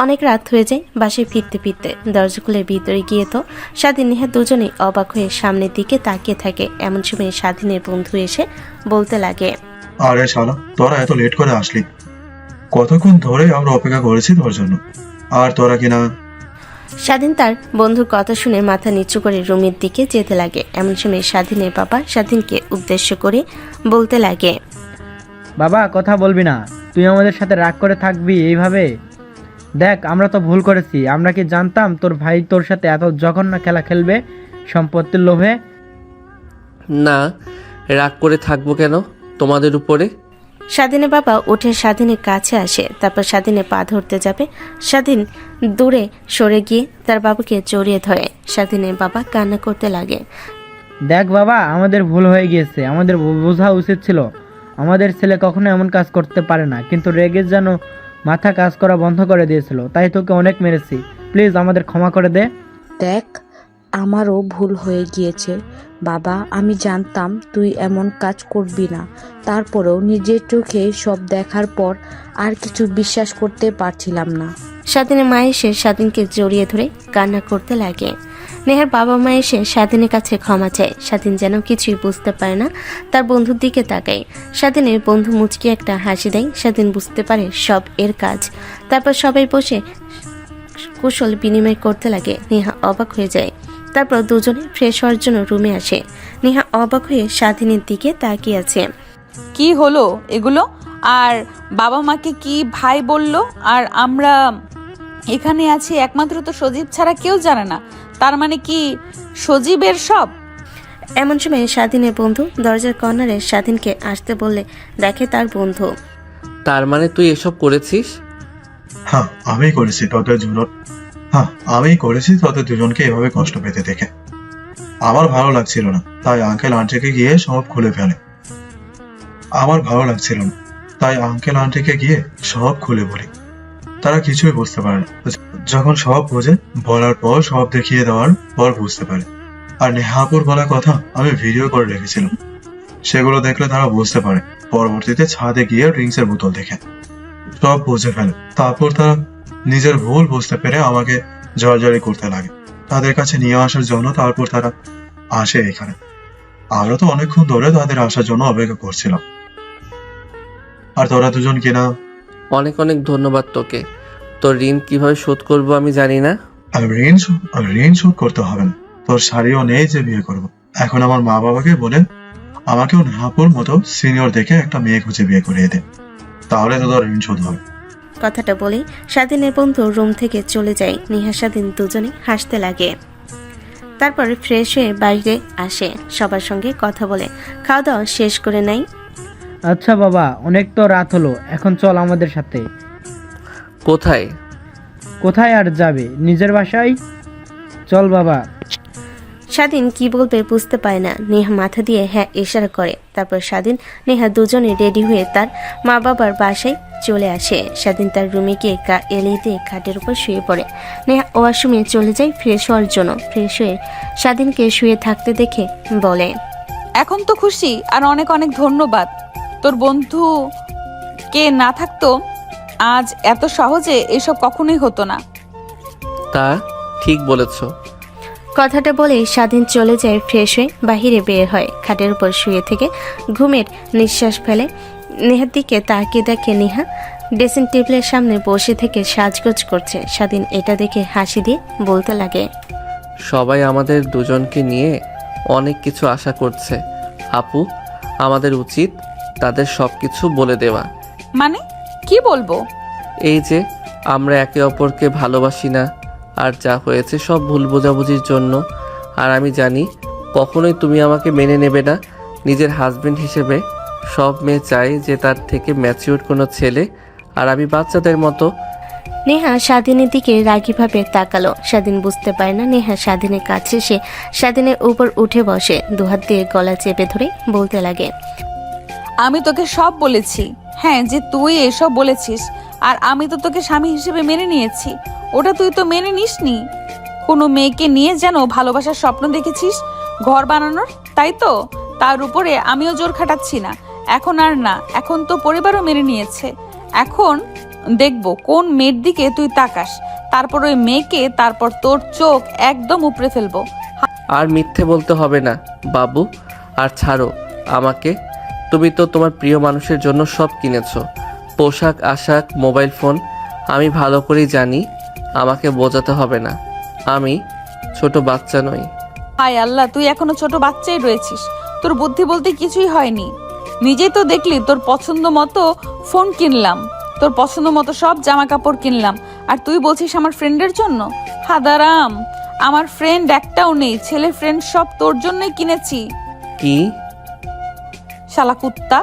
অনেক রাত হয়ে যায়। বাসায় ফিরতে ফিরতে দরজা খুলে ভিতরে গিয়ে তো স্বাধীন নেহা দুজনেই অবাক হয়ে সামনের দিকে তাকিয়ে থাকে। এমন সময় স্বাধীনের বন্ধু এসে বলতে লাগে, আরে শালা, তোরা এত লেট করে আসলি? কতক্ষণ ধরে আমরা অপেক্ষা করেছি তোর জন্য, আর তোরা কিনা। স্বাধীন তার বন্ধুর কথা শুনে মাথা নিচু করে রুমের দিকে যেতে লাগে। এমন সময় স্বাধীনের বাবা স্বাধীনকে উদ্দেশ্য করে বলতে লাগে, বাবা কথা বলবি না, তুই আমাদের সাথে রাগ করে থাকবি এইভাবে? দেখ, আমরা তো ভুল করেছি। আমরা কি জানতাম তোর ভাই তোর সাথে এত জঘন্য খেলা খেলবে সম্পত্তির লোভে? না, রাগ করে থাকবো কেন তোমাদের উপরে? স্বাধীনের বাবা উঠে স্বাধীনের কাছে আসে। তারপর স্বাধীনের পা ধরতে যাবে। স্বাধীন দূরে সরে গিয়ে তার বাবাকে জড়িয়ে ধরে। স্বাধীনের বাবা কান্না করতে লাগে। দেখ বাবা, আমাদের ভুল হয়ে গিয়েছে, আমাদের বোঝা উচিত ছিল। আমাদের ছেলে কখনো এমন কাজ করতে পারে না, কিন্তু রেগে যেন মাথা কাজ করা বন্ধ করে দিয়েছিল, তাই তোকে অনেক মেরেছি। প্লিজ আমাদের ক্ষমা করে দে। দেখ, আমারও ভুল হয়ে গিয়েছে বাবা। আমি জানতাম তুই এমন কাজ করবি না, তারপরেও নিজের চোখে সব দেখার পর আর কিছু বিশ্বাস করতে পারছিলাম না। স্বাধীনের মা এসে স্বাধীনকে জড়িয়ে ধরে কান্না করতে লাগে। নেহার বাবা মা এসে স্বাধীনের কাছে ক্ষমা চায়। স্বাধীন যেন কিছুই বুঝতে পারে না, তার বন্ধুর দিকে তাকায়। স্বাধীনের বন্ধু মুচকি একটা হাসি দেয়। স্বাধীন বুঝতে পারে সব এর কাজ। তারপর সবাই বসে কুশল বিনিময় করতে লাগে। নেহা অবাক হয়ে যায়। তারপর দুজনে ফ্রেশ হওয়ার জন্য রুমে আসে। নেহা অবাক হয়ে স্বাধীনের দিকে তাকিয়ে আছে। কি হলো এগুলো? আর বাবা মাকে কি ভাই বললো? আর আমরা এখানে আছি একমাত্র তো সজীব ছাড়া কেউ জানে না। তার মানে কি সজীবের সব? এমন সময় স্বাধীনের বন্ধু দরজার কর্নারে স্বাধীনকে আসতে বললে দেখে তার বন্ধু। তার মানে তুই এসব করেছিস? হ্যাঁ আমি করেছি তোদের দুজনকে এভাবে কষ্ট পেতে দেখে আমার ভালো লাগছিল না, তাই আঙ্কেল আন্টিকে গিয়ে সব খুলে বলি। তারা কিছুই বুঝতে পারে না। যখন সব বোঝে, বলার পর সব দেখিয়ে দেওয়ার পর বুঝতে পারে। আর নেহাপুর বলা কথা আমি ভিডিও করে রেখেছিলাম, সেগুলো দেখলে তারা বুঝতে পারে। পরবর্তীতে ছাদে গিয়ে ড্রিঙ্কসের বোতল দেখে সব বুঝে ফেলে। তারপর তারা নিজের ভুল বুঝতে পেরে আমাকে জড়জড়ি করতে লাগে তাদের কাছে নিয়ে আসার জন্য। তারপর তারা আসে এখানে। আমরা তো অনেকক্ষণ ধরে তাদের আসার জন্য অপেক্ষা করছিলাম। আর তোরা দুজন কিনা। অনেক অনেক ধন্যবাদ তোকে। তোর ঋণ কিভাবে শোধ করবো আমি জানি না। আর ঋণ শোধ করতে হবে না। তোর শাড়িও নেই যে বিয়ে করব। এখন আমার মা বাবাকে বলে আমাকেও নেহাপুর মতো সিনিয়র দেখে একটা মেয়ে খুঁজে বিয়ে করিয়ে দে, তাহলে তো তোর ঋণ শোধ হবে। কথাটা বলেই স্বাধীনের বন্ধু রুম থেকে চলে যায়। নেহা স্বাধীন দুজনে হাসতে লাগে। তারপর ফ্রেশ হয়ে বাইরে আসে, সবার সঙ্গে কথা বলে খাওয়া দাওয়া শেষ করে নেয়। আচ্ছা বাবা, অনেক তো রাত হলো, এখন চল আমাদের সাথে। কোথায়? কোথায় আর যাবে, নিজের বাসায় চল বাবা। স্বাধীন কি বলবে বুঝতে পারে না। নেহা মাথা দিয়ে হ্যাঁ ইশারা করে। তারপর স্বাধীন নেহা দুজনে রেডি হয়ে তার মা বাবার বাসায় চলে আসে। স্বাধীন তার রুমে গিয়ে এলিয়ে দিয়ে খাটের উপর শুয়ে পড়ে। নেহা ওয়াশরুমে চলে যায় ফ্রেশ হওয়ার জন্য। ফ্রেশ হয়ে স্বাধীনকে শুয়ে থাকতে দেখে বলে, এখন তো খুশি, আর অনেক অনেক ধন্যবাদ। তোর বন্ধু কে না থাকতো আজ এত সহজে এসব কখনোই হতো না। তা ঠিক বলেছ। কথাটা বলে স্বাধীন চলে যায়। ফ্রেশ হয়ে বাহিরে বের হয়। খাটের উপর শুয়ে থেকে ঘুমের নিঃশ্বাস ফেলে। নেহার দিকে তাকিয়ে দেখে নেহা ড্রেসিং টেবিলের সামনে বসে থেকে সাজগোজ করছে। স্বাধীন এটা দেখে হাসি দিয়ে বলতে লাগে, সবাই আমাদের দুজনকে নিয়ে অনেক কিছু আশা করছে আপু, আমাদের উচিত তাদের সব কিছু বলে দেওয়া। মানে কি বলবো? এই যে আমরা একে অপরকে ভালোবাসি না, আর যা হয়েছে সব ভুল বোঝাবুঝির জন্য। আর আমি জানি কখনোই তুমি আমাকে মেনে নেবে না নিজের হাজবেন্ড হিসেবে। সব মেয়ে চায় যে তার থেকে ম্যাচিউর কোনো ছেলে, আর আমি বাচ্চাদের মতো। নেহা স্বাধীনের দিকে রাগীভাবে তাকালো। স্বাধীন বুঝতে পারে না নেহা স্বাধীনের কাছে এসে স্বাধীনের উপর উঠে বসে, দুহাত দিয়ে গলা চেপে ধরে বলতে লাগে, আমি তোকে সব বলেছি। হ্যাঁ, যে তুই এসব বলেছিস, আর আমি তো তোকে স্বামী হিসেবে মেনে নিয়েছি। ওটা তুই তো মেনে নিসনি। কোনো মেয়েকে নিয়ে যেন ভালোবাসার স্বপ্ন দেখেছিস, ঘর বানানোর, তাই তো? তার উপরে আমিও জোর খাটাচ্ছি না, এখন আর না। এখন তো পরিবারও মেনে নিয়েছে। এখন দেখবো কোন মেয়ের দিকে তুই তাকাস, তারপর ওই মেয়েকে, তারপর তোর চোখ একদম উপড়ে ফেলবো। আর মিথ্যে বলতে হবে না বাবু। আর ছাড়ো আমাকে, তুমি তো তোমার প্রিয় মানুষের জন্য সব কিনেছো, পোশাক আশাক, মোবাইল ফোন। আমি ভালো করেই জানি, আমাকে বোঝাতে হবে না, আমি ছোট বাচ্চা নই। হায় আল্লাহ, তুই এখনো ছোট বাচ্চাই রয়েছিস। তোর বুদ্ধি বলতে কিছুই হয়নি। নিজেই তো দেখলি তোর পছন্দ মতো ফোন কিনলাম, তোর পছন্দ মতো সব জামা কাপড় কিনলাম, আর তুই বলছিস আমার ফ্রেন্ডের জন্য। হাদারাম, আমার ফ্রেন্ড একটাও নেই, ছেলে ফ্রেন্ড সব তোর জন্যই কিনেছি। কি? শালা কুত্তা।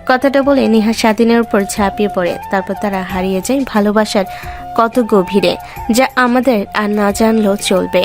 কথাটা বলে নেহা স্বাধীনের উপর ঝাঁপিয়ে পড়ে। তারপর তারা হারিয়ে যায় ভালোবাসার কত গভীরে, যা আমাদের আর না জানলেও চলবে।